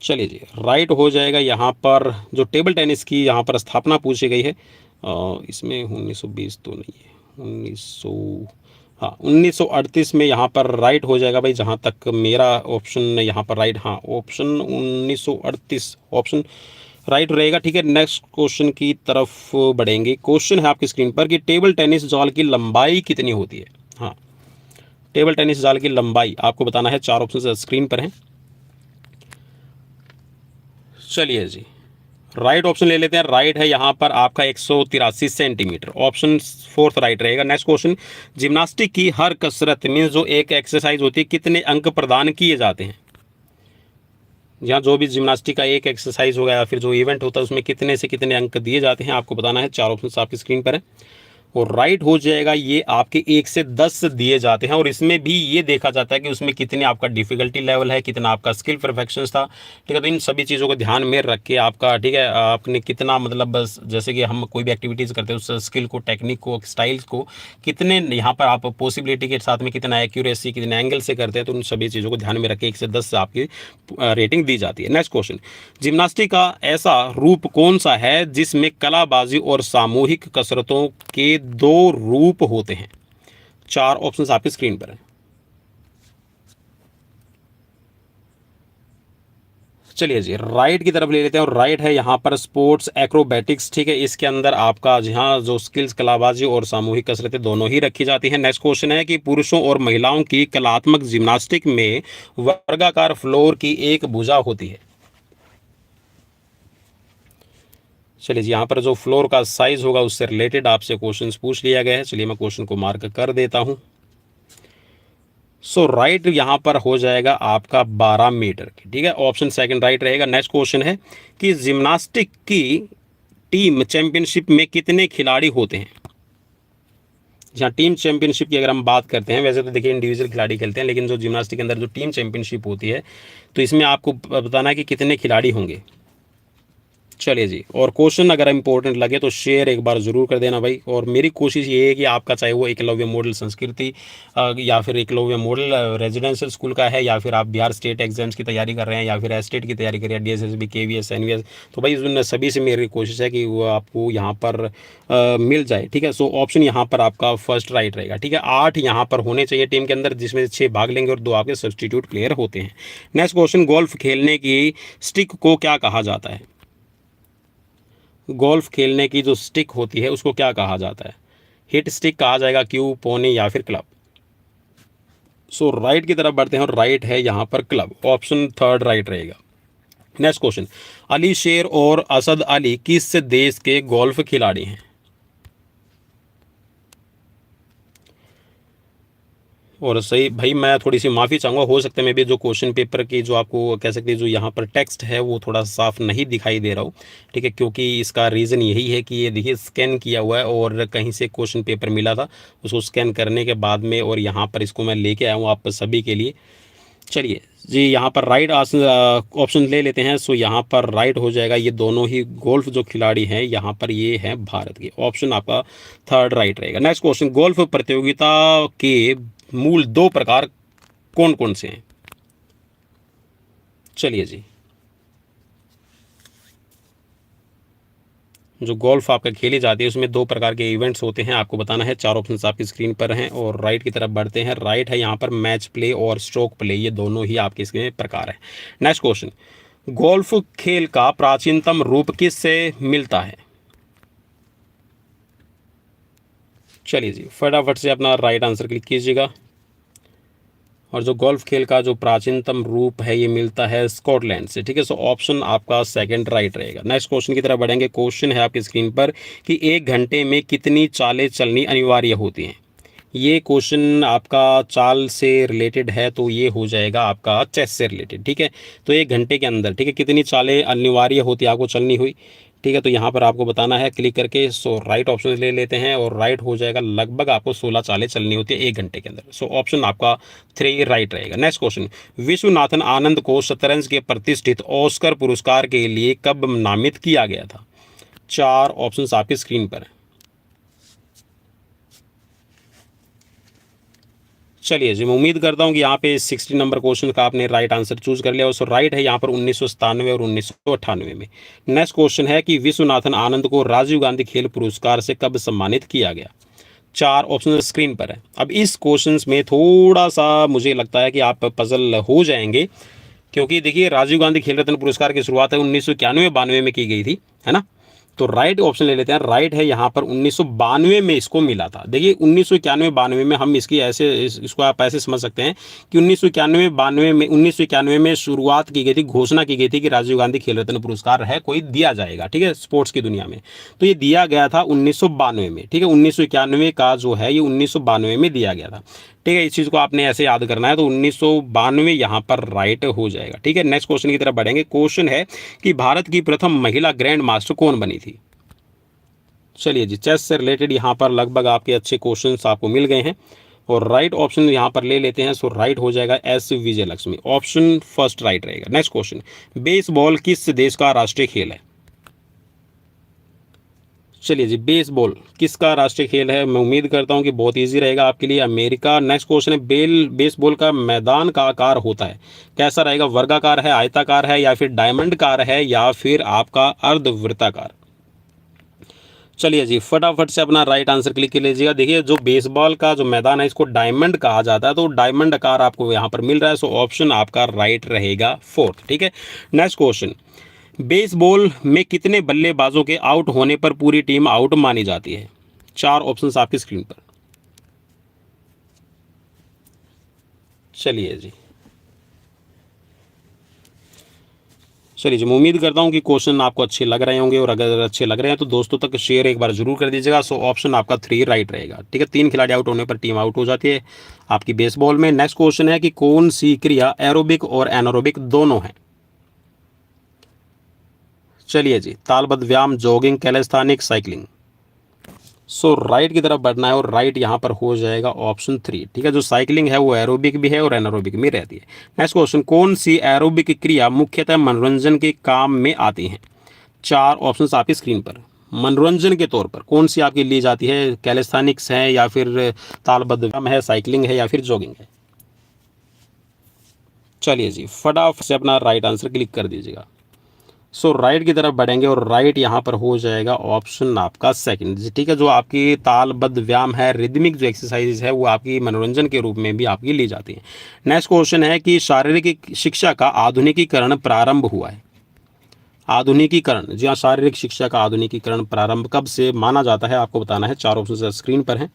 चलिए जी, राइट हो जाएगा यहाँ पर जो टेबल टेनिस की यहाँ पर स्थापना पूछी गई है, इसमें 1920 तो नहीं है, 1938 में यहाँ पर राइट हो जाएगा भाई, जहाँ तक मेरा ऑप्शन यहाँ पर राइट, हाँ ऑप्शन 1938 ऑप्शन राइट रहेगा, ठीक है। नेक्स्ट क्वेश्चन की तरफ बढ़ेंगे। क्वेश्चन है आपकी स्क्रीन पर कि टेबल टेनिस जाल की लंबाई कितनी होती है? हाँ, टेबल टेनिस जाल की लंबाई आपको बताना है। चार ऑप्शन स्क्रीन पर हैं। चलिए जी, राइट ऑप्शन ले लेते हैं। राइट है यहाँ पर आपका 183 सेंटीमीटर, ऑप्शन फोर्थ राइट रहेगा। नेक्स्ट क्वेश्चन, जिम्नास्टिक की हर कसरत मीन्स जो एक एक्सरसाइज होती है कितने अंक प्रदान किए जाते हैं? यहाँ जो भी जिम्नास्टिक का एक एक्सरसाइज होगा या फिर जो इवेंट होता है उसमें कितने से कितने अंक दिए जाते हैं आपको बताना है। चार ऑप्शन आपकी स्क्रीन पर है और राइट हो जाएगा ये आपके 1 से 10 दिए जाते हैं और इसमें भी ये देखा जाता है कि उसमें कितने आपका डिफिकल्टी लेवल है, कितना आपका स्किल परफेक्शन था, ठीक है। तो इन सभी चीज़ों को ध्यान में रख के आपका, ठीक है, आपने कितना मतलब बस जैसे कि हम कोई भी एक्टिविटीज़ करते हैं उस स्किल को, टेक्निक को, स्टाइल्स को कितने यहाँ पर आप पॉसिबिलिटी के साथ में कितना एक्यूरेसी, कितने एंगल से करते हैं, तो उन सभी चीज़ों को ध्यान में रख के 1 से 10 आपकी रेटिंग दी जाती है। नेक्स्ट क्वेश्चन, जिम्नास्टिक का ऐसा रूप कौन सा है जिसमें कलाबाजी और सामूहिक कसरतों के दो रूप होते हैं? चार ऑप्शंस आपकी स्क्रीन पर हैं। चलिए जी, राइट की तरफ ले लेते हैं और राइट है यहाँ पर स्पोर्ट्स एक्रोबैटिक्स, ठीक है। इसके अंदर आपका जहाँ जो स्किल्स कलाबाजी और सामूहिक कसरतें दोनों ही रखी जाती हैं। नेक्स्ट क्वेश्चन है कि पुरुषों और महिलाओं की कलात्मक जिम्नास्टिक में वर्गाकार फ्लोर की एक भुजा होती है। चलिए जी, यहाँ पर जो फ्लोर का साइज होगा उससे रिलेटेड आपसे क्वेश्चंस पूछ लिया गया है। चलिए मैं क्वेश्चन को मार्क कर देता हूँ। सो राइट यहाँ पर हो जाएगा आपका 12 मीटर की, ठीक है, ऑप्शन सेकंड राइट रहेगा। नेक्स्ट क्वेश्चन है कि जिम्नास्टिक की टीम चैंपियनशिप में कितने खिलाड़ी होते हैं। जहाँ टीम चैंपियनशिप की अगर हम बात करते हैं, वैसे तो देखिए इंडिविजुअल खिलाड़ी खेलते हैं, लेकिन जो जिम्नास्टिक के अंदर जो टीम चैंपियनशिप होती है तो इसमें आपको बताना है कि कितने खिलाड़ी होंगे। चलिए जी, और क्वेश्चन अगर इंपॉर्टेंट लगे तो शेयर एक बार ज़रूर कर देना भाई। और मेरी कोशिश ये है कि आपका चाहे वो एकलव्य मॉडल संस्कृति या फिर एकलव्य मॉडल रेजिडेंशियल स्कूल का है, या फिर आप बिहार स्टेट एग्जाम्स की तैयारी कर रहे हैं, या फिर एस्टेट की तैयारी कर रहे हैं, DSSB KVS NVS, तो भाई उन सभी से मेरी कोशिश है कि वो आपको यहाँ पर मिल जाए, ठीक है। सो ऑप्शन यहाँ पर आपका फर्स्ट राइट रहेगा, ठीक है। 8 यहाँ पर होने चाहिए टीम के अंदर, जिसमें 6 भाग लेंगे और 2 आपके सब्सटीट्यूट प्लेयर होते हैं। नेक्स्ट क्वेश्चन, गोल्फ खेलने की स्टिक को क्या कहा जाता है। गोल्फ खेलने की जो स्टिक होती है उसको क्या कहा जाता है। हिट स्टिक कहा जाएगा, क्यू, पोनी या फिर क्लब। सो राइट की तरफ बढ़ते हैं और राइट है यहाँ पर क्लब, ऑप्शन थर्ड राइट रहेगा। नेक्स्ट क्वेश्चन, अली शेर और असद अली किस देश के गोल्फ खिलाड़ी हैं। और सही भाई, मैं थोड़ी सी माफ़ी चाहूँगा, हो सकता है मैं भी जो क्वेश्चन पेपर की जो आपको कह सकते हैं जो यहाँ पर टेक्स्ट है वो थोड़ा साफ नहीं दिखाई दे रहा हो, ठीक है, क्योंकि इसका रीज़न यही है कि ये देखिए स्कैन किया हुआ है और कहीं से क्वेश्चन पेपर मिला था, उसको स्कैन करने के बाद में और यहाँ पर इसको मैं लेके आया हूँ आप सभी के लिए। चलिए जी, यहाँ पर राइट ऑप्शन ले लेते हैं। सो यहाँ पर राइट हो जाएगा, ये दोनों ही गोल्फ जो खिलाड़ी हैं यहाँ पर ये हैं भारत के, ऑप्शन आपका थर्ड राइट रहेगा। नेक्स्ट क्वेश्चन, गोल्फ प्रतियोगिता के मूल 2 प्रकार कौन कौन से हैं। चलिए जी, जो गोल्फ आपका खेली जाती है उसमें 2 प्रकार के इवेंट्स होते हैं, आपको बताना है। 4 ऑप्शंस आपकी स्क्रीन पर हैं और राइट की तरफ बढ़ते हैं। राइट है यहाँ पर मैच प्ले और स्ट्रोक प्ले, ये दोनों ही आपके इसमें प्रकार हैं। नेक्स्ट क्वेश्चन, गोल्फ खेल का प्राचीनतम रूप किससे मिलता है। चलिए जी, फटाफट से अपना राइट आंसर क्लिक कीजिएगा। और जो गोल्फ खेल का जो प्राचीनतम रूप है ये मिलता है स्कॉटलैंड से, ठीक है। सो ऑप्शन आपका सेकंड राइट रहेगा। नेक्स्ट क्वेश्चन की तरफ बढ़ेंगे। क्वेश्चन है आपकी स्क्रीन पर कि 1 घंटे में कितनी चालें चलनी अनिवार्य होती हैं। ये क्वेश्चन आपका चाल से रिलेटेड है, तो ये हो जाएगा आपका चेस से रिलेटेड, ठीक है। तो 1 घंटे के अंदर, ठीक है, कितनी चालें अनिवार्य होती है आपको चलनी हुई, ठीक है। तो यहाँ पर आपको बताना है क्लिक करके। सो राइट ऑप्शन ले लेते हैं और राइट हो जाएगा, लगभग आपको 16 चालें चलनी होती है 1 घंटे के अंदर। सो ऑप्शन आपका 3 राइट रहेगा। नेक्स्ट क्वेश्चन, विश्वनाथन आनंद को शतरंज के प्रतिष्ठित ऑस्कर पुरस्कार के लिए कब नामित किया गया था। 4 ऑप्शन आपकी स्क्रीन पर है। चलिए जी, मैं उम्मीद करता हूँ कि यहाँ पे 60 नंबर क्वेश्चन का आपने राइट आंसर चूज कर लिया। सो राइट है यहाँ पर 1997 और 1998 में। नेक्स्ट क्वेश्चन है कि विश्वनाथन आनंद को राजीव गांधी खेल पुरस्कार से कब सम्मानित किया गया। 4 ऑप्शन स्क्रीन पर है। अब इस क्वेश्चन में थोड़ा सा मुझे लगता है कि आप पजल हो जाएंगे, क्योंकि देखिए राजीव गांधी खेल रत्न पुरस्कार की शुरुआत है 1991-92 में की गई थी, है ना। तो राइट ऑप्शन ले लेते हैं। राइट है यहाँ पर 1992 में इसको मिला था। देखिए 1991-92 में हम इसकी इसको आप ऐसे समझ सकते हैं कि 1991 में शुरुआत की गई थी, घोषणा की गई थी कि राजीव गांधी खेल रत्न पुरस्कार है कोई दिया जाएगा, ठीक है, स्पोर्ट्स की दुनिया में। तो ये दिया गया था 1992 में, ठीक है। 1991 का जो है ये 1992 में दिया गया था, ठीक है। इस चीज़ को आपने ऐसे याद करना है। तो 1992 यहाँ पर राइट हो जाएगा, ठीक है। नेक्स्ट क्वेश्चन की तरफ बढ़ेंगे। क्वेश्चन है कि भारत की प्रथम महिला ग्रैंड मास्टर कौन बनी थी। चलिए जी, चेस से रिलेटेड यहाँ पर लगभग आपके अच्छे क्वेश्चंस आपको मिल गए हैं और राइट ऑप्शन यहाँ पर ले लेते हैं। सो राइट हो जाएगा एस विजय लक्ष्मी, ऑप्शन फर्स्ट राइट रहेगा। नेक्स्ट क्वेश्चन, बेसबॉल किस देश का राष्ट्रीय खेल है। चलिए जी, बेसबॉल किसका राष्ट्रीय खेल है। मैं उम्मीद करता हूं कि बहुत इजी रहेगा आपके लिए, अमेरिका। नेक्स्ट क्वेश्चन है, बेसबॉल का मैदान का आकार होता है कैसा रहेगा। वर्गाकार है, आयताकार है, या फिर डायमंडकार है, या फिर आपका अर्धवृत्ताकार। चलिए जी, फटाफट से अपना राइट आंसर क्लिक कर लीजिएगा। देखिए जो बेसबॉल का जो मैदान है इसको डायमंड कहा जाता है, तो डायमंड आकार आपको यहाँ पर मिल रहा है। सो ऑप्शन आपका राइट रहेगा फोर्थ, ठीक है। नेक्स्ट क्वेश्चन, बेसबॉल में कितने बल्लेबाजों के आउट होने पर पूरी टीम आउट मानी जाती है। 4 ऑप्शंस आपकी स्क्रीन पर। चलिए जी, चलिए जी, मैं उम्मीद करता हूँ कि क्वेश्चन आपको अच्छे लग रहे होंगे, और अगर अच्छे लग रहे हैं तो दोस्तों तक शेयर एक बार जरूर कर दीजिएगा। सो ऑप्शन आपका 3 राइट रहेगा। ठीक है, 3 खिलाड़ी आउट होने पर टीम आउट हो जाती है आपकी बेसबॉल में। नेक्स्ट क्वेश्चन है कि कौन सी क्रिया एरोबिक और एनारोबिक दोनों है। चलिए जी, तालबद्ध व्यायाम, जॉगिंग, कैलिस्थेनिक्स, साइकिलिंग। सो राइट की तरफ बढ़ना है, और राइट यहाँ पर हो जाएगा ऑप्शन 3। ठीक है, जो साइकिलिंग है वो एरोबिक भी है और एनारोबिक भी रहती है। नेक्स्ट क्वेश्चन, कौन सी एरोबिक क्रिया मुख्यतः मनोरंजन के काम में आती है। 4 ऑप्शंस आपकी स्क्रीन पर। मनोरंजन के तौर पर कौन सी आपकी ली जाती है, कैलिस्थेनिक्स है या फिर तालबद्ध व्यायाम है, साइकिलिंग है या फिर जॉगिंग है। चलिए जी, फटाफट से अपना राइट आंसर क्लिक कर दीजिएगा। सो राइट की तरफ बढ़ेंगे, और राइट यहाँ पर हो जाएगा ऑप्शन आपका सेकंड। ठीक है, जो आपकी तालबद्ध व्यायाम है, रिदमिक जो एक्सरसाइज है, वो आपकी मनोरंजन के रूप में भी आपकी ली जाती है। नेक्स्ट क्वेश्चन है कि शारीरिक शिक्षा का आधुनिकीकरण प्रारंभ हुआ है। आधुनिकीकरण, जी हाँ, शारीरिक शिक्षा का आधुनिकीकरण प्रारंभ कब से माना जाता है, आपको बताना है। 4 ऑप्शन स्क्रीन पर हैं।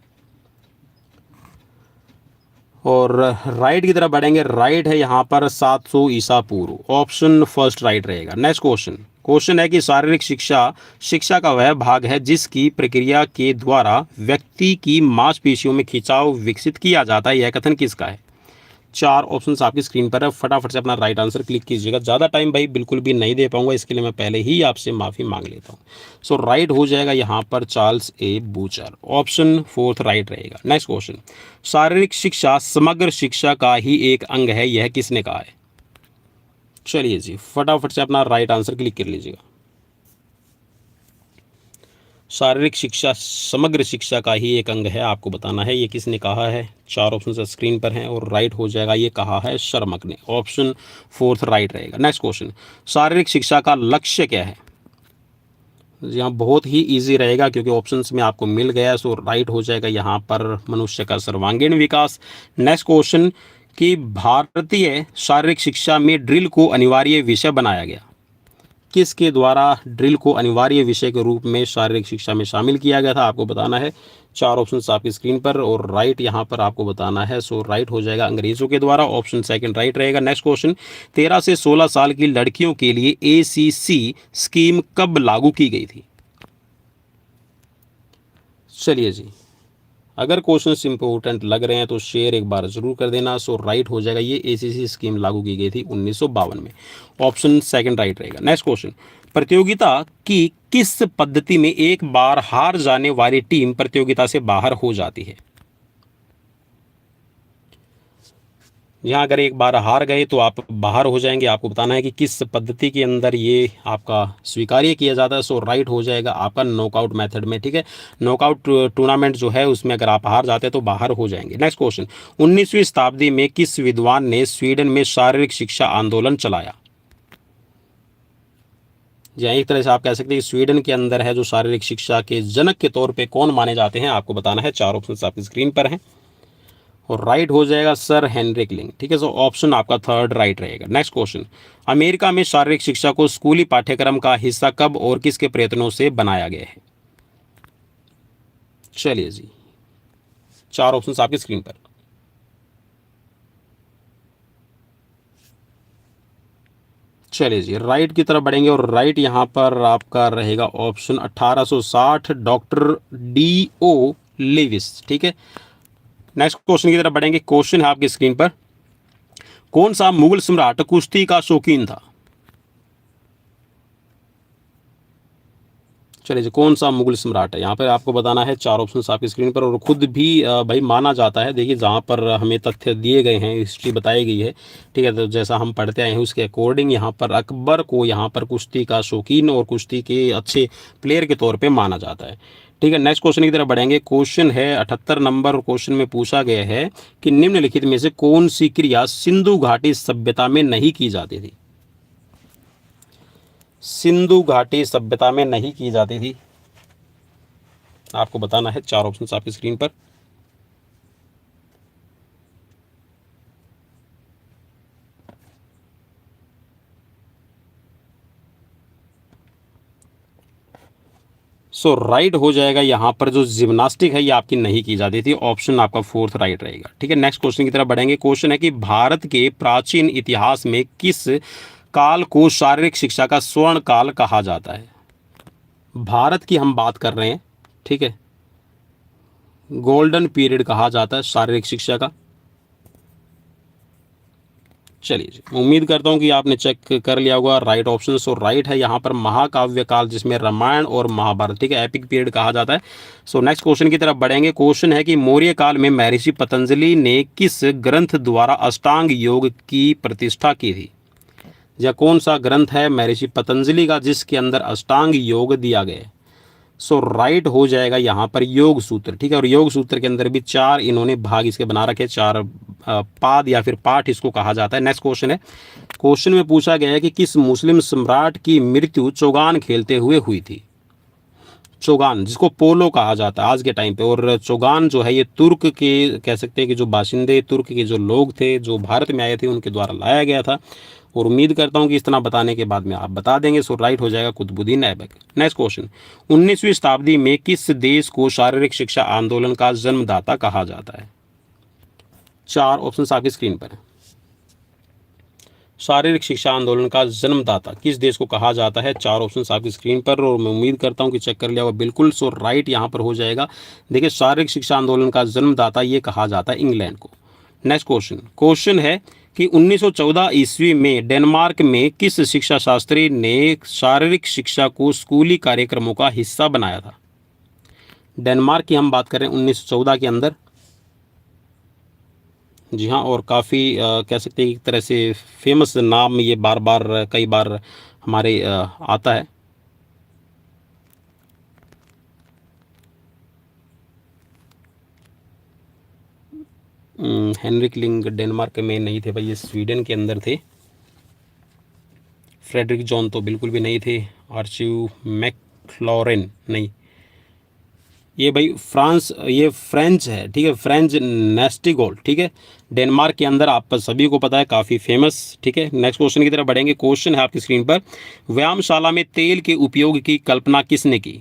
और राइट की तरफ बढ़ेंगे, राइट है यहाँ पर 700 ईसा पूर्व। ऑप्शन फर्स्ट राइट रहेगा। नेक्स्ट क्वेश्चन है कि शारीरिक शिक्षा का वह भाग है जिसकी प्रक्रिया के द्वारा व्यक्ति की मांसपेशियों में खिंचाव विकसित किया जाता है। यह कथन किसका है। 4 ऑप्शंस आपकी स्क्रीन पर है। फटाफट से अपना राइट आंसर क्लिक कीजिएगा। ज़्यादा टाइम भाई बिल्कुल भी नहीं दे पाऊंगा, इसके लिए मैं पहले ही आपसे माफ़ी मांग लेता हूँ। सो राइट हो जाएगा यहाँ पर चार्ल्स ए बूचर। ऑप्शन फोर्थ राइट रहेगा। नेक्स्ट क्वेश्चन, शारीरिक शिक्षा समग्र शिक्षा का ही एक अंग है, यह किसने कहा है। चलिए जी, फटाफट से अपना राइट आंसर क्लिक कर लीजिएगा। शारीरिक शिक्षा समग्र शिक्षा का ही एक अंग है, आपको बताना है ये किसने कहा है। 4 ऑप्शन स्क्रीन पर हैं, और राइट हो जाएगा, ये कहा है शर्मक ने। ऑप्शन फोर्थ राइट रहेगा। नेक्स्ट क्वेश्चन, शारीरिक शिक्षा का लक्ष्य क्या है। यहाँ बहुत ही इजी रहेगा क्योंकि ऑप्शंस में आपको मिल गया है। सो राइट हो जाएगा यहाँ पर मनुष्य का सर्वांगीण विकास। नेक्स्ट क्वेश्चन, कि भारतीय शारीरिक शिक्षा में ड्रिल को अनिवार्य विषय बनाया गया। किसके द्वारा ड्रिल को अनिवार्य विषय के रूप में शारीरिक शिक्षा में शामिल किया गया था, आपको बताना है। 4 ऑप्शंस आपकी स्क्रीन पर, और राइट यहाँ पर आपको बताना है। सो राइट हो जाएगा अंग्रेजों के द्वारा। ऑप्शन सेकंड राइट रहेगा। नेक्स्ट क्वेश्चन, 13 से 16 साल की लड़कियों के लिए ACC स्कीम कब लागू की गई थी। चलिए जी, अगर क्वेश्चन इंपॉर्टेंट लग रहे हैं तो शेयर एक बार जरूर कर देना। सो राइट हो जाएगा, ये ACC स्कीम लागू की गई थी 1952 में। ऑप्शन सेकंड राइट रहेगा। नेक्स्ट क्वेश्चन, प्रतियोगिता की किस पद्धति में एक बार हार जाने वाली टीम प्रतियोगिता से बाहर हो जाती है। यहाँ अगर एक बार हार गए तो आप बाहर हो जाएंगे। आपको बताना है कि किस पद्धति के अंदर ये आपका स्वीकार्य किया जाता है। सो राइट हो जाएगा आपका नॉकआउट मेथड में। ठीक है, नॉकआउट टूर्नामेंट जो है उसमें अगर आप हार जाते हैं तो बाहर हो जाएंगे। नेक्स्ट क्वेश्चन, 19वीं शताब्दी में किस विद्वान ने स्वीडन में शारीरिक शिक्षा आंदोलन चलाया। या एक तरह से आप कह सकते हैं कि स्वीडन के अंदर है जो शारीरिक शिक्षा के जनक के तौर पे कौन माने जाते हैं, आपको बताना है। 4 ऑप्शन आपकी स्क्रीन पर हैं, और राइट हो जाएगा सर हेनरिक लिंग। ठीक है, सो ऑप्शन आपका थर्ड राइट रहेगा। नेक्स्ट क्वेश्चन, अमेरिका में शारीरिक शिक्षा को स्कूली पाठ्यक्रम का हिस्सा कब और किसके प्रयत्नों से बनाया गया है। चलिए जी, 4 ऑप्शन आपकी स्क्रीन पर। चलिए जी, राइट की तरफ बढ़ेंगे, और राइट यहाँ पर आपका रहेगा ऑप्शन 1860, डॉक्टर DO लेविस। ठीक है, नेक्स्ट क्वेश्चन की तरफ बढ़ेंगे। क्वेश्चन है आपकी स्क्रीन पर, कौन सा मुगल सम्राट कुश्ती का शौकीन था। चलिए जी, कौन सा मुगल सम्राट है, यहाँ पर आपको बताना है। 4 ऑप्शन आपकी स्क्रीन पर, और खुद भी भाई माना जाता है। देखिए, जहाँ पर हमें तथ्य दिए गए हैं, हिस्ट्री बताई गई है, ठीक है, तो जैसा हम पढ़ते आए हैं उसके अकॉर्डिंग यहाँ पर अकबर को यहाँ पर कुश्ती का शौकीन और कुश्ती के अच्छे प्लेयर के तौर पर माना जाता है। ठीक है, नेक्स्ट क्वेश्चन की तरफ बढ़ेंगे। क्वेश्चन है 78 नंबर। क्वेश्चन में पूछा गया है कि निम्नलिखित में से कौन सी क्रिया सिंधु घाटी सभ्यता में नहीं की जाती थी। सिंधु घाटी सभ्यता में नहीं की जाती थी, आपको बताना है। 4 ऑप्शन आपकी स्क्रीन पर। सो राइट हो जाएगा यहाँ पर जो जिम्नास्टिक है ये आपकी नहीं की जाती थी। ऑप्शन आपका फोर्थ राइट रहेगा। ठीक है, नेक्स्ट क्वेश्चन की तरफ बढ़ेंगे। क्वेश्चन है कि भारत के प्राचीन इतिहास में किस काल को शारीरिक शिक्षा का स्वर्ण काल कहा जाता है? भारत की हम बात कर रहे हैं, ठीक है। गोल्डन पीरियड कहा जाता है शारीरिक शिक्षा का। चलिए जी, उम्मीद करता हूँ कि आपने चेक कर लिया होगा राइट ऑप्शन। सो राइट है यहाँ पर महाकाव्य काल, जिसमें रामायण और महाभारत, ठीक है, एपिक पीरियड कहा जाता है। सो नेक्स्ट क्वेश्चन की तरफ बढ़ेंगे। क्वेश्चन है कि मौर्य काल में महर्षि पतंजलि ने किस ग्रंथ द्वारा अष्टांग योग की प्रतिष्ठा की थी? या कौन सा ग्रंथ है महर्षि पतंजलि का जिसके अंदर अष्टांग योग दिया गया है? सो राइट हो जाएगा यहाँ पर योग सूत्र, ठीक है। और योग सूत्र के अंदर भी चार इन्होंने भाग इसके बना रखे, चार पाद या फिर पाठ इसको कहा जाता है। नेक्स्ट क्वेश्चन है, क्वेश्चन में पूछा गया है कि किस मुस्लिम सम्राट की मृत्यु चौगान खेलते हुए हुई थी? चौगान, जिसको पोलो कहा जाता है आज के टाइम पे। और चौगान जो है ये तुर्क के, कह सकते हैं कि जो बाशिंदे तुर्क के जो लोग थे जो भारत में आए थे उनके द्वारा लाया गया था। और उम्मीद करता हूं कि इतना बताने के बाद में आप बता देंगे। सो राइट हो जाएगा कुतुबुद्दीन ऐबक। नेक्स्ट क्वेश्चन, 19वीं शताब्दी में किस देश को शारीरिक शिक्षा आंदोलन का जन्मदाता कहा जाता है? चार ऑप्शन आपकी स्क्रीन पर है। शारीरिक शिक्षा आंदोलन का जन्मदाता किस देश को कहा जाता है? चार ऑप्शन आपकी स्क्रीन पर, और मैं उम्मीद करता हूं कि चेक कर लिया होगा बिल्कुल। सो राइट यहां पर हो जाएगा। देखिए, शारीरिक शिक्षा आंदोलन का जन्मदाता ये कहा जाता है इंग्लैंड को। नेक्स्ट क्वेश्चन है कि 1914 ईस्वी में डेनमार्क में किस शिक्षा शास्त्री ने शारीरिक शिक्षा को स्कूली कार्यक्रमों का हिस्सा बनाया था? डेनमार्क की हम बात करें 1914 के अंदर। जी हाँ, और काफ़ी कह सकते हैं एक तरह से फेमस नाम ये बार बार कई बार हमारे आता है। हेनरिक लिंग डेनमार्क में नहीं थे भाई, ये स्वीडन के अंदर थे। फ्रेडरिक जॉन तो बिल्कुल भी नहीं थे। आर्चिव मैक्लॉरेन नहीं, ये भाई फ्रांस, ये फ्रेंच है, ठीक है, फ्रेंच नेस्टिगोल, ठीक है, डेनमार्क के अंदर, आप सभी को पता है, काफ़ी फेमस, ठीक है। नेक्स्ट क्वेश्चन की तरफ बढ़ेंगे। क्वेश्चन है आपकी स्क्रीन पर, व्यायामशाला में तेल के उपयोग की कल्पना किसने की?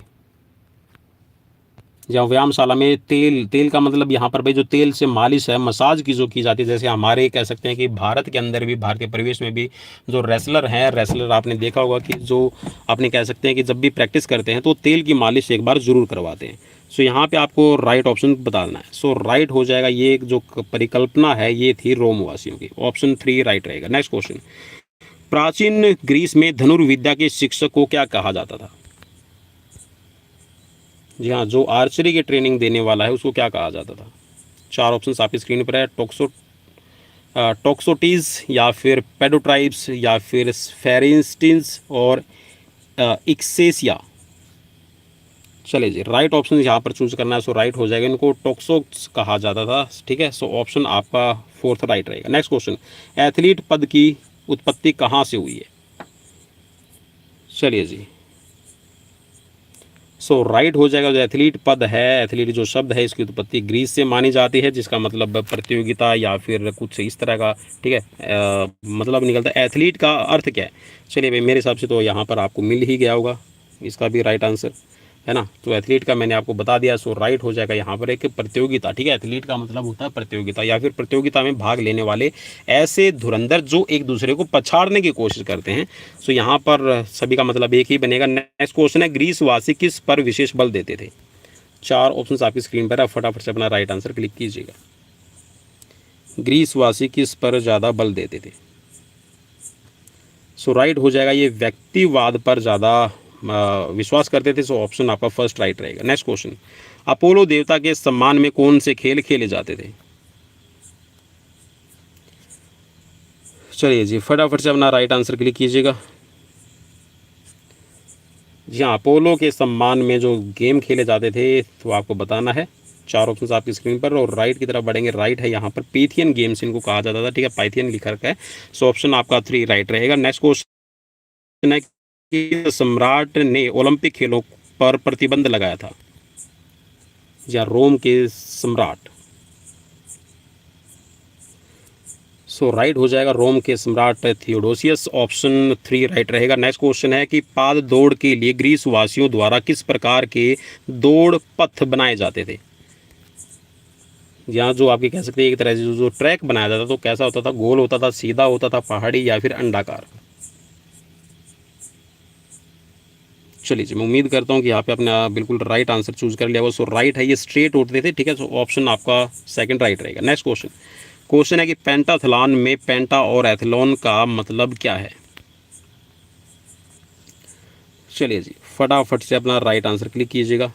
जहाँ व्यायामशाला में तेल का मतलब यहाँ पर भाई जो तेल से मालिश है, मसाज की जो की जाती है, जैसे हमारे कह सकते हैं कि भारत के अंदर भी, भारतीय परिवेश में भी जो रेसलर हैं, रेसलर आपने देखा होगा कि जो आपने कह सकते हैं कि जब भी प्रैक्टिस करते हैं तो तेल की मालिश एक बार ज़रूर करवाते हैं। सो यहाँ पे आपको राइट ऑप्शन बताना है। सो राइट हो जाएगा, ये एक जो परिकल्पना है ये थी रोमवासियों की। ऑप्शन 3 राइट रहेगा। नेक्स्ट क्वेश्चन, प्राचीन ग्रीस में धनुर्विद्या के शिक्षक को क्या कहा जाता था? जी हाँ, जो आर्चरी की ट्रेनिंग देने वाला है उसको क्या कहा जाता था? चार ऑप्शन आपकी स्क्रीन पर है। टोक्सोटीज, या फिर पेडोट्राइब्स, या फिर फेरिस्टिन्स, और इक्सेसिया। चलिए जी, राइट ऑप्शन यहाँ पर चूज करना है। सो राइट हो जाएगा, इनको टोक्सोक्स कहा जाता था, ठीक है। सो ऑप्शन आपका 4th राइट रहेगा। नेक्स्ट क्वेश्चन, एथलीट पद की उत्पत्ति कहाँ से हुई है? चलिए जी, सो राइट हो जाएगा, जो एथलीट पद है, एथलीट जो शब्द है, इसकी उत्पत्ति ग्रीस से मानी जाती है, जिसका मतलब प्रतियोगिता या फिर कुछ इस तरह का, ठीक है, मतलब निकलता है। एथलीट का अर्थ क्या है? चलिए भाई, मेरे हिसाब से तो यहाँ पर आपको मिल ही गया होगा इसका भी राइट आंसर, है ना। तो एथलीट का मैंने आपको बता दिया। सो राइट हो जाएगा यहाँ पर एक प्रतियोगिता, ठीक है। एथलीट का मतलब होता है प्रतियोगिता, या फिर प्रतियोगिता में भाग लेने वाले ऐसे धुरंधर जो एक दूसरे को पछाड़ने की कोशिश करते हैं। सो यहाँ पर सभी का मतलब एक ही बनेगा। नेक्स्ट क्वेश्चन है, ग्रीसवासी किस पर विशेष बल देते थे? चार ऑप्शन आपकी स्क्रीन पर है, फटाफट से अपना राइट आंसर क्लिक कीजिएगा। ग्रीसवासी किस पर ज़्यादा बल देते थे? सो राइट हो जाएगा, ये व्यक्तिवाद पर ज़्यादा विश्वास करते थे। सो ऑप्शन आपका फर्स्ट राइट रहेगा। नेक्स्ट क्वेश्चन, अपोलो देवता के सम्मान में कौन से खेल खेले जाते थे? चलिए जी, फटाफट से अपना राइट आंसर क्लिक कीजिएगा। जी हाँ, अपोलो के सम्मान में जो गेम खेले जाते थे तो आपको बताना है। चार ऑप्शन आपकी स्क्रीन पर, और राइट की तरफ बढ़ेंगे। राइट है यहाँ पर पैथियन गेम्स इनको कहा जाता था, ठीक है, पाइथियन लिखा रखा है। सो ऑप्शन आपका 3 राइट रहेगा। नेक्स्ट क्वेश्चन है कि सम्राट ने ओलंपिक खेलों पर प्रतिबंध लगाया था? या रोम के सम्राट। सो राइट हो जाएगा, रोम के सम्राट थियोडोसियस। ऑप्शन 3 राइट रहेगा। नेक्स्ट क्वेश्चन है कि पाद दौड़ के लिए ग्रीस वासियों द्वारा किस प्रकार के दौड़ पथ बनाए जाते थे? यहाँ जो आपके कह सकते हैं एक तरह से जो ट्रैक बनाया जाता था तो कैसा होता था? गोल होता था, सीधा होता था, पहाड़ी, या फिर अंडाकार? चलिए जी, मैं उम्मीद करता हूँ कि यहाँ पे आपने बिल्कुल राइट आंसर चूज कर लिया होगा। सो राइट है, ये स्ट्रेट उठते थे, ठीक है। सो ऑप्शन आपका सेकंड राइट रहेगा। नेक्स्ट क्वेश्चन, क्वेश्चन है कि पेंटाथलॉन में पेंटा और एथलॉन का मतलब क्या है। चलिए जी, फटाफट से अपना राइट आंसर क्लिक कीजिएगा।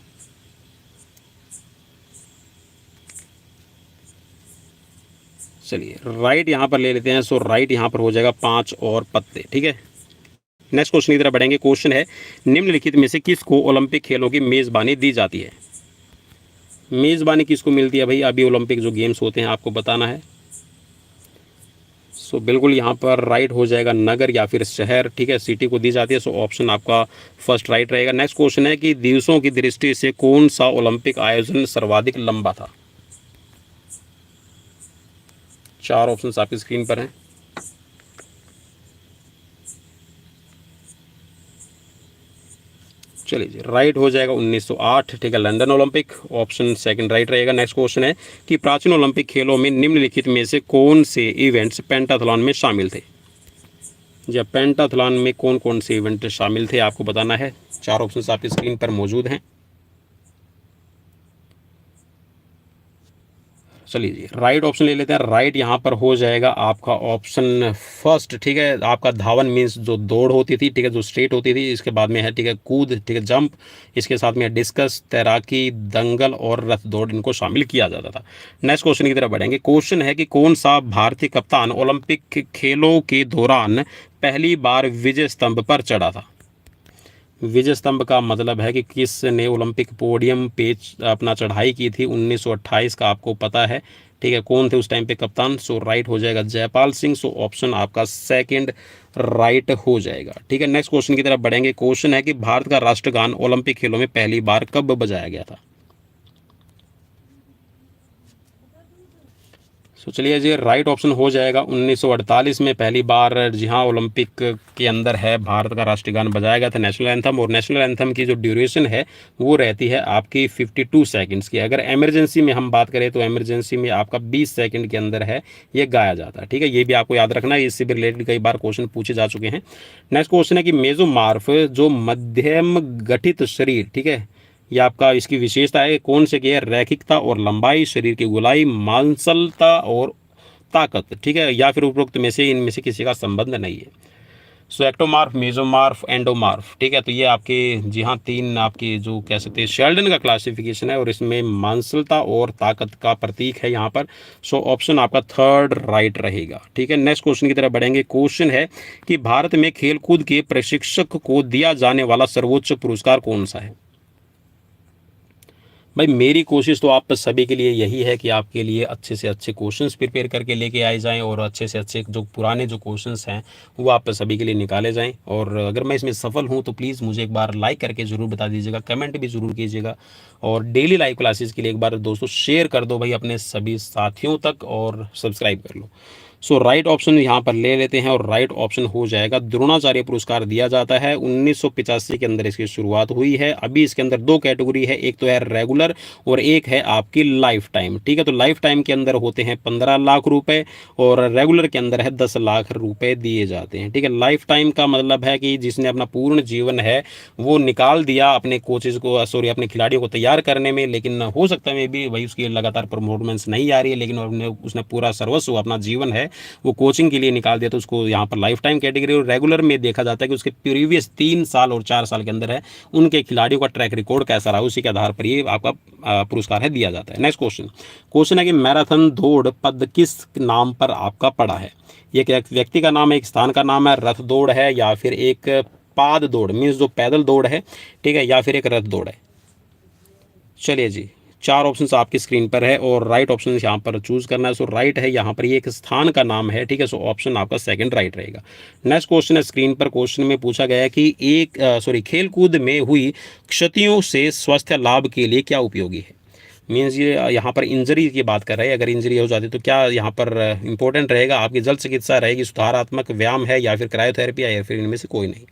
चलिए राइट यहाँ पर ले लेते हैं। सो राइट यहाँ पर हो जाएगा 5 और पत्ते, ठीक है। नेक्स्ट क्वेश्चन की तरफ बढ़ेंगे। क्वेश्चन है, निम्नलिखित में से किसको ओलंपिक खेलों की मेज़बानी दी जाती है। मेज़बानी किसको मिलती है भाई, अभी ओलंपिक जो गेम्स होते हैं आपको बताना है। सो बिल्कुल यहाँ पर राइट हो जाएगा नगर या फिर शहर, ठीक है, सिटी को दी जाती है। सो ऑप्शन आपका फर्स्ट राइट रहेगा। नेक्स्ट क्वेश्चन है कि दिवसों की दृष्टि से कौन सा ओलंपिक आयोजन सर्वाधिक लंबा था। 4 ऑप्शन आपकी स्क्रीन पर हैं। चलिए जी, राइट हो जाएगा 1908, ठीक है, London Olympic. Option second right रहेगा। नेक्स्ट क्वेश्चन है कि प्राचीन ओलंपिक खेलों में निम्नलिखित में से कौन से इवेंट्स पेंटाथलॉन में शामिल थे। जी, पेंटाथलॉन में कौन कौन से इवेंट शामिल थे आपको बताना है। 4 ऑप्शन आपकी स्क्रीन पर मौजूद हैं। चलिए जी, राइट ऑप्शन ले लेते हैं। राइट यहाँ पर हो जाएगा आपका ऑप्शन फर्स्ट, ठीक है। आपका धावन मीन्स जो दौड़ होती थी, ठीक है, जो स्ट्रेट होती थी। इसके बाद में है, ठीक है, कूद, ठीक है, जंप। इसके साथ में डिस्कस, तैराकी, दंगल और रथ दौड़, इनको शामिल किया जाता था। नेक्स्ट क्वेश्चन की तरफ बढ़ेंगे। क्वेश्चन है कि कौन सा भारतीय कप्तान ओलंपिक खेलों के दौरान पहली बार विजय स्तंभ पर चढ़ा था। विजय स्तंभ का मतलब है कि किसने ओलंपिक पोडियम पे अपना चढ़ाई की थी 1928 का, आपको पता है, ठीक है। कौन थे उस टाइम पे कप्तान। सो राइट हो जाएगा जयपाल सिंह। सो ऑप्शन आपका सेकंड राइट हो जाएगा, ठीक है। नेक्स्ट क्वेश्चन की तरफ बढ़ेंगे। क्वेश्चन है कि भारत का राष्ट्रगान ओलंपिक खेलों में पहली बार कब बजाया गया था। सो चलिए जी, राइट ऑप्शन हो जाएगा 1948 में पहली बार। जी हाँ, ओलंपिक के अंदर है भारत का राष्ट्रीय गान बजाया गया था, नेशनल एंथम। और नेशनल एंथम की जो ड्यूरेशन है वो रहती है आपकी 52 सेकंड्स की। अगर इमरजेंसी में हम बात करें तो इमरजेंसी में आपका 20 सेकंड के अंदर है ये गाया जाता है, ठीक है। ये भी आपको याद रखना है, इससे भी रिलेटेड कई बार क्वेश्चन पूछे जा चुके हैं। नेक्स्ट क्वेश्चन है कि मेसोमॉर्फ जो मध्यम गठित शरीर, ठीक है, ये आपका इसकी विशेषता है कौन से की है। रैखिकता और लंबाई, शरीर की गोलाई, मांसलता और ताकत, ठीक है, या फिर उपरोक्त में से इनमें से किसी का संबंध नहीं है। सो एक्टोमार्फ, मेसोमार्फ, एंडोमार्फ, ठीक है। तो ये आपके जी हाँ 3 आपके जो कह सकते हैं शेल्डन का क्लासिफिकेशन है और इसमें मांसलता और ताकत का प्रतीक है यहाँ पर। सो ऑप्शन आपका थर्ड राइट रहेगा, ठीक है। नेक्स्ट क्वेश्चन की तरफ बढ़ेंगे। क्वेश्चन है कि भारत में खेलकूद के प्रशिक्षक को दिया जाने वाला सर्वोच्च पुरस्कार कौन सा है। भाई मेरी कोशिश तो आप सभी के लिए यही है कि आपके लिए अच्छे से अच्छे क्वेश्चंस प्रिपेयर करके लेके आए जाएं और अच्छे से अच्छे जो पुराने जो क्वेश्चंस हैं वो आप सभी के लिए निकाले जाएं। और अगर मैं इसमें सफल हूं तो प्लीज़ मुझे एक बार लाइक करके ज़रूर बता दीजिएगा, कमेंट भी ज़रूर कीजिएगा। और डेली लाइव क्लासेस के लिए एक बार दोस्तों शेयर कर दो भाई अपने सभी साथियों तक और सब्सक्राइब कर लो। सो राइट ऑप्शन यहाँ पर ले लेते हैं और राइट ऑप्शन हो जाएगा द्रोणाचार्य पुरस्कार दिया जाता है 1985 के अंदर इसकी शुरुआत हुई है। अभी इसके अंदर 2 कैटेगरी है, एक तो है रेगुलर और एक है आपकी लाइफ टाइम, ठीक है। तो लाइफ टाइम के अंदर होते हैं 15 लाख रुपए और रेगुलर के अंदर है 10 लाख रुपए दिए जाते हैं, ठीक है। लाइफ टाइम का मतलब है कि जिसने अपना पूर्ण जीवन है वो निकाल दिया अपने कोचेज को, सॉरी अपने खिलाड़ियों को तैयार करने में, लेकिन हो सकता है मे भी भाई उसकी लगातार परफॉर्मेंस नहीं आ रही है, लेकिन उसने पूरा सर्वस्व अपना जीवन है वो कोचिंग के लिए निकाल दिया, तो उसको यहाँ पर लाइफ टाइम कैटेगरी। और रेगुलर में देखा जाता है कि उसके प्रीवियस 3 साल और 4 साल के अंदर है उनके खिलाड़ियों का ट्रैक रिकॉर्ड कैसा रहा, उसी के आधार पर ये आपका पुरस्कार है दिया जाता है। नेक्स्ट क्वेश्चन है कि मैराथन दौड़ पद किस नाम पर आपका पड़ा है। ये एक व्यक्ति का नाम है, एक स्थान का नाम है, रथ दौड़ है या फिर एक पाद दौड़ मीन्स जो पैदल दौड़ है, ठीक है, या फिर एक रथ दौड़ है। चलिए जी, 4 ऑप्शंस आपकी स्क्रीन पर है और राइट ऑप्शन यहाँ पर चूज करना है। सो राइट है यहाँ पर ये एक स्थान का नाम है, ठीक है। सो ऑप्शन आपका सेकंड राइट रहेगा। नेक्स्ट क्वेश्चन है स्क्रीन पर। क्वेश्चन में पूछा गया है कि खेलकूद में हुई क्षतियों से स्वास्थ्य लाभ के लिए क्या उपयोगी है। मीन्स ये यहाँ पर इंजरी की बात कर रहे हैं, अगर इंजरी हो जाती है तो क्या यहाँ पर इंपॉर्टेंट रहेगा आपकी जल चिकित्सा रहेगी, सुधारात्मक व्यायाम है या फिर क्रायोथेरेपी या फिर इनमें से कोई नहीं।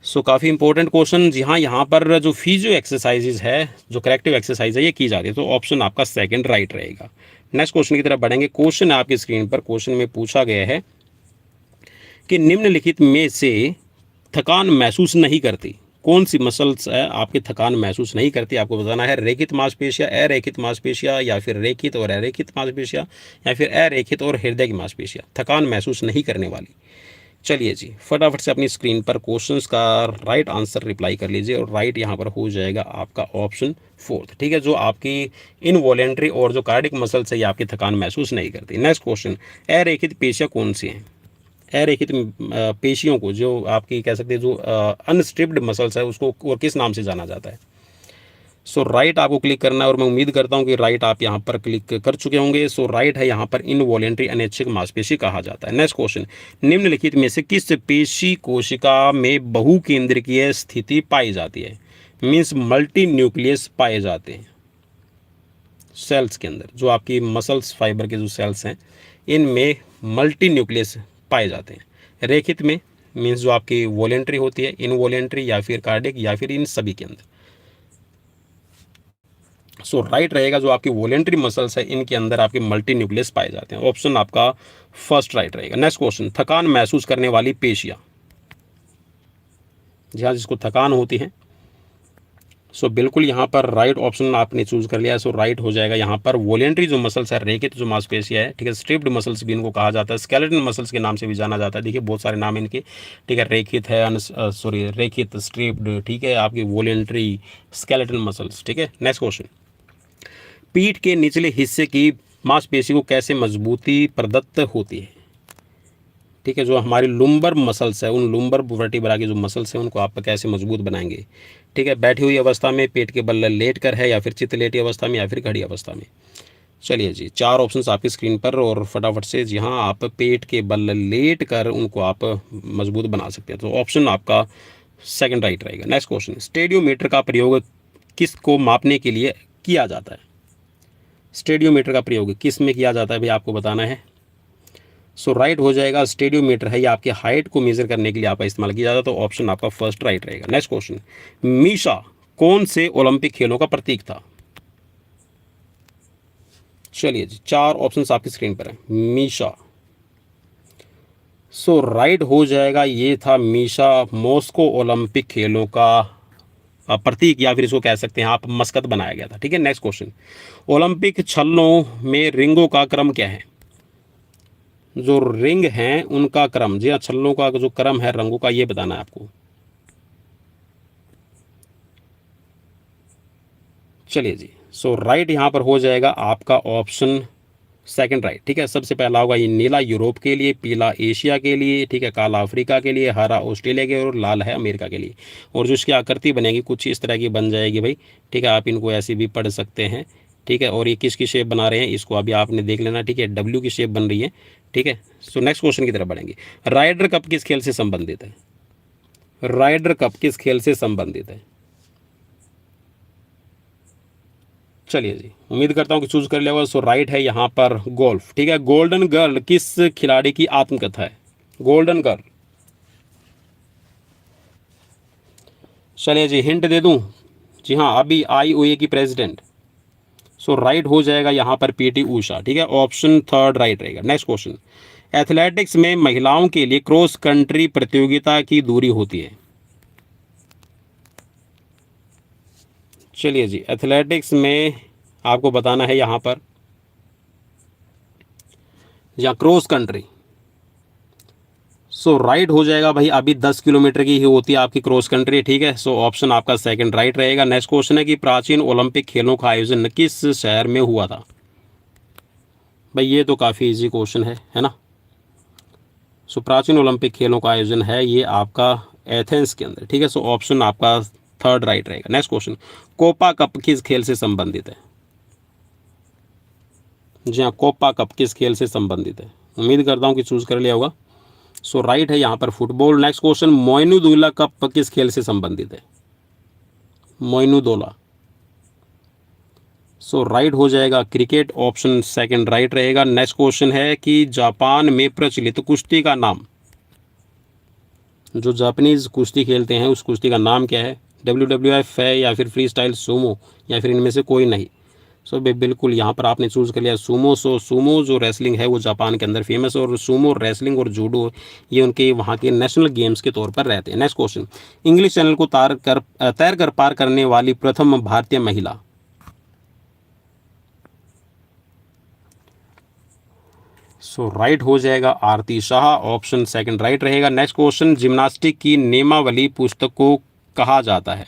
सो काफ़ी इंपॉर्टेंट क्वेश्चन। जी हाँ, यहाँ पर जो फिजियो एक्सरसाइजेज है, जो करेक्टिव एक्सरसाइज है ये की जा रही है, तो ऑप्शन आपका सेकंड राइट रहेगा। नेक्स्ट क्वेश्चन की तरफ बढ़ेंगे। क्वेश्चन है आपकी स्क्रीन पर। क्वेश्चन में पूछा गया है कि निम्नलिखित में से थकान महसूस नहीं करती, कौन सी मसल्स है आपकी थकान महसूस नहीं करती? आपको बताना है रेखित मांसपेशियां, अरेखित मांसपेशियां, या फिर रेखित और अरेखित मांसपेशियां, या फिर अरेखित और हृदय की मांसपेशियां थकान महसूस नहीं करने वाली। चलिए जी, फटाफट से अपनी स्क्रीन पर क्वेश्चंस का राइट आंसर रिप्लाई कर लीजिए, और राइट यहाँ पर हो जाएगा आपका ऑप्शन फोर्थ। ठीक है, जो आपकी इनवॉलेंट्री और जो कार्डिक मसल्स है ये आपकी थकान महसूस नहीं करती। नेक्स्ट क्वेश्चन, अरेखित पेशियां कौन सी हैं? अरेखित पेशियों को, जो आपकी कह सकते हैं जो अनस्ट्रिप्ड मसल्स है, उसको और किस नाम से जाना जाता है? सो राइट आपको क्लिक करना है, और मैं उम्मीद करता हूं कि राइट आप यहां पर क्लिक कर चुके होंगे। सो राइट है यहां पर इनवॉलेंट्री अनैच्छिक मांसपेशी कहा जाता है। नेक्स्ट क्वेश्चन, निम्नलिखित में से किस पेशी कोशिका में बहुकेंद्रीय स्थिति पाई जाती है? मीन्स मल्टी न्यूक्लियस पाए जाते हैं सेल्स के अंदर, जो आपकी मसल्स फाइबर के जो सेल्स हैं इनमें मल्टी न्यूक्लियस पाए जाते हैं। रेखित में मीन्स जो आपकी वॉलेंट्री होती है, इनवॉलेंट्री या फिर कार्डिक, या फिर इन सभी के अंदर। सो राइट रहेगा जो आपकी वॉलेंट्री मसल्स है इनके अंदर आपके मल्टी न्यूक्लियस पाए जाते हैं। ऑप्शन आपका फर्स्ट राइट रहेगा। नेक्स्ट क्वेश्चन, थकान महसूस करने वाली पेशियां, जी हाँ, जिसको थकान होती है। सो बिल्कुल यहाँ पर राइट ऑप्शन आपने चूज कर लिया। सो राइट हो जाएगा यहाँ पर वॉलेंट्री जो मसल्स है, रेखित जो मांसपेशियां है, ठीक है, स्ट्रिप्ड मसल्स भी इनको कहा जाता है, स्केलेटन मसल्स के नाम से भी जाना जाता है। देखिए बहुत सारे नाम इनके, ठीक है, रेखित है, रेखित, स्ट्रिप्ड, ठीक है, आपकी वॉलेंट्री, स्केलेटन मसल्स, ठीक है। नेक्स्ट क्वेश्चन, पीठ के निचले हिस्से की मांसपेशी को कैसे मजबूती प्रदत्त होती है? ठीक है, जो हमारी लुम्बर मसल्स है, उन लुम्बर वर्टिब्रा की जो मसल्स हैं उनको आप कैसे मजबूत बनाएंगे? ठीक है, बैठी हुई अवस्था में, पेट के बल लेट कर है, या फिर चित्तलेटी अवस्था में, या फिर खड़ी अवस्था में? चलिए जी, चार ऑप्शंस आपकी स्क्रीन पर, और फटाफट से जी हाँ, आप पेट के बल लेट कर उनको आप मजबूत बना सकते हैं। तो ऑप्शन आपका सेकंड राइट रहेगा। नेक्स्ट क्वेश्चन, स्टेडियोमीटर का प्रयोग किसको मापने के लिए किया जाता है? स्टेडियोमीटर का प्रयोग किस में किया जाता है भाई, आपको बताना है। सो राइट हो जाएगा, स्टेडियोमीटर है ये आपके हाइट को मेजर करने के लिए आपका इस्तेमाल किया जाता है। तो ऑप्शन आपका फर्स्ट राइट रहेगा। नेक्स्ट क्वेश्चन, मीशा कौन से ओलंपिक खेलों का प्रतीक था? चलिए जी, चार ऑप्शंस आपकी स्क्रीन पर है। मीशा, सो राइट हो जाएगा, ये था मीशा मॉस्को ओलंपिक खेलों का प्रतीक, या फिर इसको कह सकते हैं आप मस्कत बनाया गया था। ठीक है, नेक्स्ट क्वेश्चन, ओलंपिक छल्लों में रिंगों का क्रम क्या है? जो रिंग हैं उनका क्रम, जी हाँ, छल्लों का जो क्रम है रंगों का, ये बताना है आपको। चलिए जी, सो राइट यहाँ पर हो जाएगा आपका ऑप्शन सेकंड राइट। ठीक है, सबसे पहला होगा ये नीला यूरोप के लिए, पीला एशिया के लिए, ठीक है, काला अफ्रीका के लिए, हरा ऑस्ट्रेलिया के, और लाल है अमेरिका के लिए। और जो इसकी आकृति बनेगी कुछ इस तरह की बन जाएगी भाई। ठीक है, आप इनको ऐसे भी पढ़ सकते हैं। ठीक है, और ये किसकी शेप बना रहे हैं इसको अभी आपने देख लेना। ठीक है, डब्ल्यू की शेप बन रही है। ठीक है, सो नेक्स्ट क्वेश्चन की तरफ बढ़ेंगे। राइडर कप किस खेल से संबंधित है? राइडर कप किस खेल से संबंधित है? चलिए जी, उम्मीद करता हूँ कि चूज कर लिया होगा। सो राइट है यहाँ पर गोल्फ। ठीक है, गोल्डन गर्ल किस खिलाड़ी की आत्मकथा है? गोल्डन गर्ल, चलिए जी, हिंट दे दूं, जी हाँ, अभी IOA की प्रेसिडेंट। सो राइट हो जाएगा यहाँ पर PT ऊषा। ठीक है, ऑप्शन थर्ड राइट रहेगा। नेक्स्ट क्वेश्चन, एथलेटिक्स में महिलाओं के लिए क्रॉस कंट्री प्रतियोगिता की दूरी होती है? चलिए जी, एथलेटिक्स में आपको बताना है यहाँ पर, या क्रॉस कंट्री। सो राइट हो जाएगा भाई, अभी 10 किलोमीटर की ही होती है आपकी क्रॉस कंट्री। ठीक है, सो ऑप्शन आपका सेकंड राइट रहेगा। नेक्स्ट क्वेश्चन है कि प्राचीन ओलंपिक खेलों का आयोजन किस शहर में हुआ था? भाई ये तो काफ़ी इजी क्वेश्चन है ना। सो प्राचीन ओलंपिक खेलों का आयोजन है ये आपका एथेंस के अंदर। ठीक है, सो ऑप्शन आपका थर्ड राइट रहेगा। नेक्स्ट क्वेश्चन, कोपा कप किस खेल से संबंधित है? जी हाँ, कोपा कप किस खेल से संबंधित है? उम्मीद करता हूँ कि चूज कर लिया होगा। सो राइट है यहाँ पर फुटबॉल। नेक्स्ट क्वेश्चन, मोइनुद्दौला कप किस खेल से संबंधित है? मोइनुद्दौला, सो राइट हो जाएगा क्रिकेट, ऑप्शन सेकंड राइट रहेगा। नेक्स्ट क्वेश्चन है कि जापान में प्रचलित कुश्ती का नाम, जो जापानीज कुश्ती खेलते हैं उस कुश्ती का नाम क्या है? WWF है, या फिर फ्री स्टाइल सूमो, या फिर इनमें से कोई नहीं? सो बिल्कुल यहाँ पर आपने चूज़ कर लिया सूमो। सो सूमो जो रेसलिंग है वो जापान के अंदर फेमस है, और सूमो रेसलिंग और जूडो ये उनके वहाँ के नेशनल गेम्स के तौर पर रहते हैं। नेक्स्ट क्वेश्चन, इंग्लिश चैनल को तैर कर पार करने वाली प्रथम भारतीय महिला। सो राइट हो जाएगा आरती शाह, ऑप्शन सेकंड राइट रहेगा। नेक्स्ट क्वेश्चन, जिम्नास्टिक की नियमावली पुस्तक को कहा जाता है?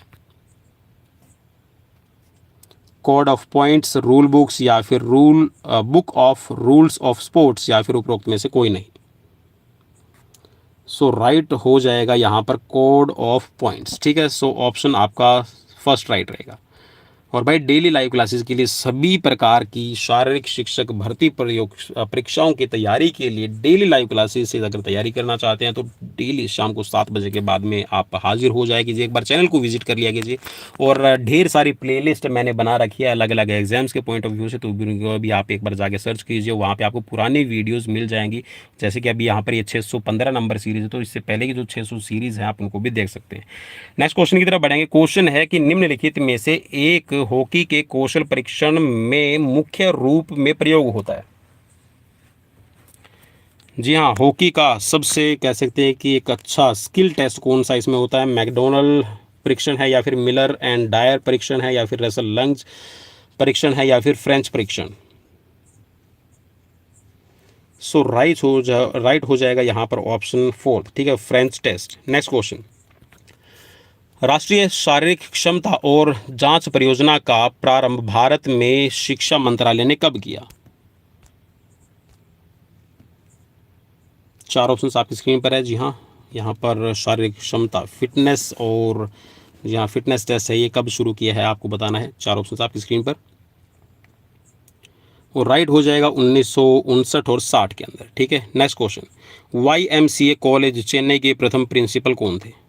Code of points, rule books, या फिर book of rules of sports, या फिर उपरोक्त में से कोई नहीं। सो राइट हो जाएगा यहाँ पर कोड ऑफ पॉइंट्स। ठीक है, सो ऑप्शन आपका फर्स्ट राइट रहेगा। और भाई डेली लाइव क्लासेस के लिए सभी प्रकार की शारीरिक शिक्षक भर्ती परीक्षाओं की तैयारी के लिए डेली लाइव क्लासेस से अगर तैयारी करना चाहते हैं तो डेली शाम को 7 बजे के बाद में आप हाजिर हो जाए कीजिए। एक बार चैनल को विजिट कर लिया कीजिए, और ढेर सारी प्लेलिस्ट मैंने बना रखी है अलग अलग एग्जाम्स के पॉइंट ऑफ व्यू से, तो भी आप एक बार जाके सर्च कीजिए, वहाँ पर आपको पुरानी वीडियोज़ मिल जाएंगी। जैसे कि अभी यहाँ पर ये 615 नंबर सीरीज़ है, तो इससे पहले की जो 600 सीरीज़ है आप उनको भी देख सकते हैं। नेक्स्ट क्वेश्चन की तरफ बढ़ेंगे। क्वेश्चन है कि निम्नलिखित में से एक हॉकी के कौशल परीक्षण में मुख्य रूप में प्रयोग होता है? जी हाँ, हॉकी का सबसे कह सकते हैं कि एक अच्छा स्किल टेस्ट कौन सा इसमें होता है? मैकडोनल्ड परीक्षण है, या फिर मिलर एंड डायर परीक्षण है, या फिर रसल लंग्स परीक्षण है, या फिर फ्रेंच परीक्षण? सो राइट हो जाएगा यहाँ पर ऑप्शन फोर्थ। ठीक है, फ्रेंच टेस्ट। नेक्स्ट क्वेश्चन, राष्ट्रीय शारीरिक क्षमता और जांच परियोजना का प्रारंभ भारत में शिक्षा मंत्रालय ने कब किया? 4 ऑप्शंस आपकी स्क्रीन पर है। जी हाँ, यहाँ पर शारीरिक क्षमता फिटनेस और यहाँ फिटनेस टेस्ट है, ये कब शुरू किया है आपको बताना है। 4 ऑप्शंस आपकी स्क्रीन पर, और राइट हो जाएगा 1959 और 60 के अंदर। ठीक है, next question, YMCA college Chennai के प्रथम प्रिंसिपल कौन थे?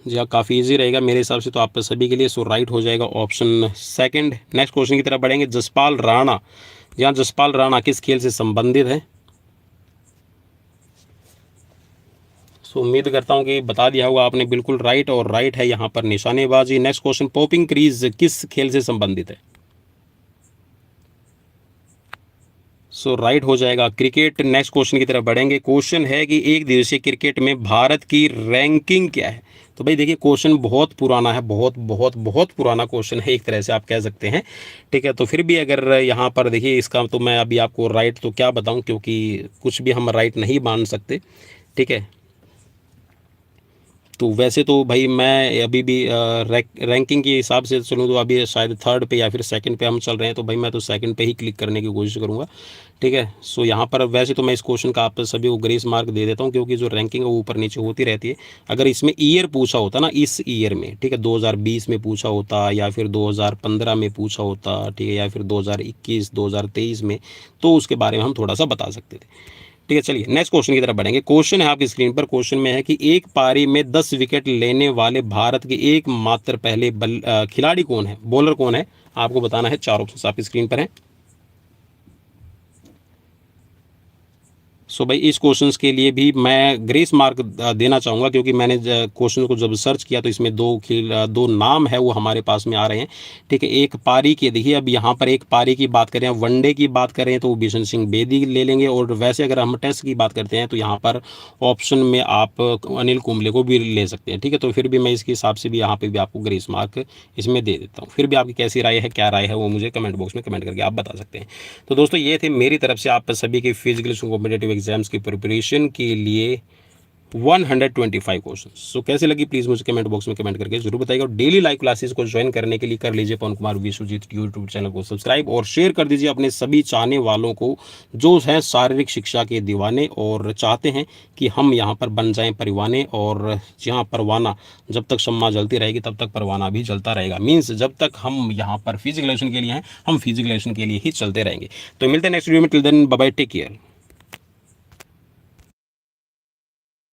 जी हाँ, काफ़ी इजी रहेगा मेरे हिसाब से तो आप सभी के लिए। सो राइट हो जाएगा ऑप्शन सेकंड। नेक्स्ट क्वेश्चन की तरफ बढ़ेंगे। जसपाल राणा, जी हाँ, जसपाल राणा किस खेल से संबंधित है? सो उम्मीद करता हूँ कि बता दिया होगा आपने बिल्कुल राइट, और राइट है यहाँ पर निशानेबाजी। नेक्स्ट क्वेश्चन, पॉपिंग क्रीज किस खेल से संबंधित है? सो राइट हो जाएगा क्रिकेट। नेक्स्ट क्वेश्चन की तरफ बढ़ेंगे। क्वेश्चन है कि एक दिवसीय क्रिकेट में भारत की रैंकिंग क्या है? तो भाई देखिए, क्वेश्चन बहुत पुराना है, बहुत बहुत बहुत पुराना क्वेश्चन है, एक तरह से आप कह सकते हैं। ठीक है, तो फिर भी अगर यहाँ पर देखिए इसका, तो मैं अभी आपको राइट तो क्या बताऊँ, क्योंकि कुछ भी हम राइट नहीं मान सकते। ठीक है, तो वैसे तो भाई मैं अभी भी रैंकिंग के हिसाब से चलूँ तो अभी शायद थर्ड पे या फिर सेकंड पे हम चल रहे हैं, तो भाई मैं तो सेकंड पे ही क्लिक करने की कोशिश करूँगा। ठीक है, सो यहाँ पर वैसे तो मैं इस क्वेश्चन का आप सभी को ग्रेस मार्क दे देता हूँ, क्योंकि जो रैंकिंग है वो ऊपर नीचे होती रहती है। अगर इसमें ईयर पूछा होता ना, इस ईयर में, ठीक है, 2020 में पूछा होता, या फिर 2015 में पूछा होता, ठीक है, या फिर 2021 2023 में, तो उसके बारे में हम थोड़ा सा बता सकते थे। ठीक है, चलिए नेक्स्ट क्वेश्चन की तरफ बढ़ेंगे। क्वेश्चन है आपकी स्क्रीन पर। क्वेश्चन में है कि एक पारी में 10 विकेट लेने वाले भारत के एकमात्र पहले खिलाड़ी कौन है, बॉलर कौन है, आपको बताना है। 4 ऑप्शन आपकी स्क्रीन पर है। सो भाई इस क्वेश्चंस के लिए भी मैं ग्रेस मार्क देना चाहूँगा, क्योंकि मैंने क्वेश्चन को जब सर्च किया तो इसमें दो नाम है वो हमारे पास में आ रहे हैं। ठीक है, एक पारी के, देखिए अब यहाँ पर एक पारी की बात करें, वनडे की बात करें तो बिशन सिंह बेदी ले लेंगे, और वैसे अगर हम टेस्ट की बात करते हैं तो यहाँ पर ऑप्शन में आप अनिल कुंबले को भी ले सकते हैं। ठीक है, तो फिर भी मैं इसके हिसाब से भी यहाँ पर भी आपको ग्रेस मार्क इसमें दे देता हूँ। फिर भी आपकी कैसी राय है, क्या राय है, वो मुझे कमेंट बॉक्स में कमेंट करके आप बता सकते हैं। तो दोस्तों ये थे मेरी तरफ से आप सभी के फिजिकल कॉम्पिटेटिव एग्जाम्स की प्रिपरेशन के लिए 125 क्वेश्चन। सो कैसे लगी प्लीज़ मुझे कमेंट बॉक्स में कमेंट करके जरूर बताइएगा। डेली लाइव क्लासेस को ज्वाइन करने के लिए कर लीजिए पवन कुमार विश्वजीत यूट्यूब चैनल को सब्सक्राइब, और शेयर कर दीजिए अपने सभी चाहने वालों को जो है शारीरिक शिक्षा के दीवाने और चाहते हैं कि हम यहाँ पर बन जाएं परिवाने, और जहाँ परवाना जब तक शम्मा जलती रहेगी तब तक परवाना भी जलता रहेगा। मीन्स जब तक हम यहाँ पर फिजिकल लेसन के लिए हैं, हम फिजिकल लेसन के लिए ही चलते रहेंगे। तो मिलते हैं नेक्स्ट वीडियो में। Till then bye bye, take care.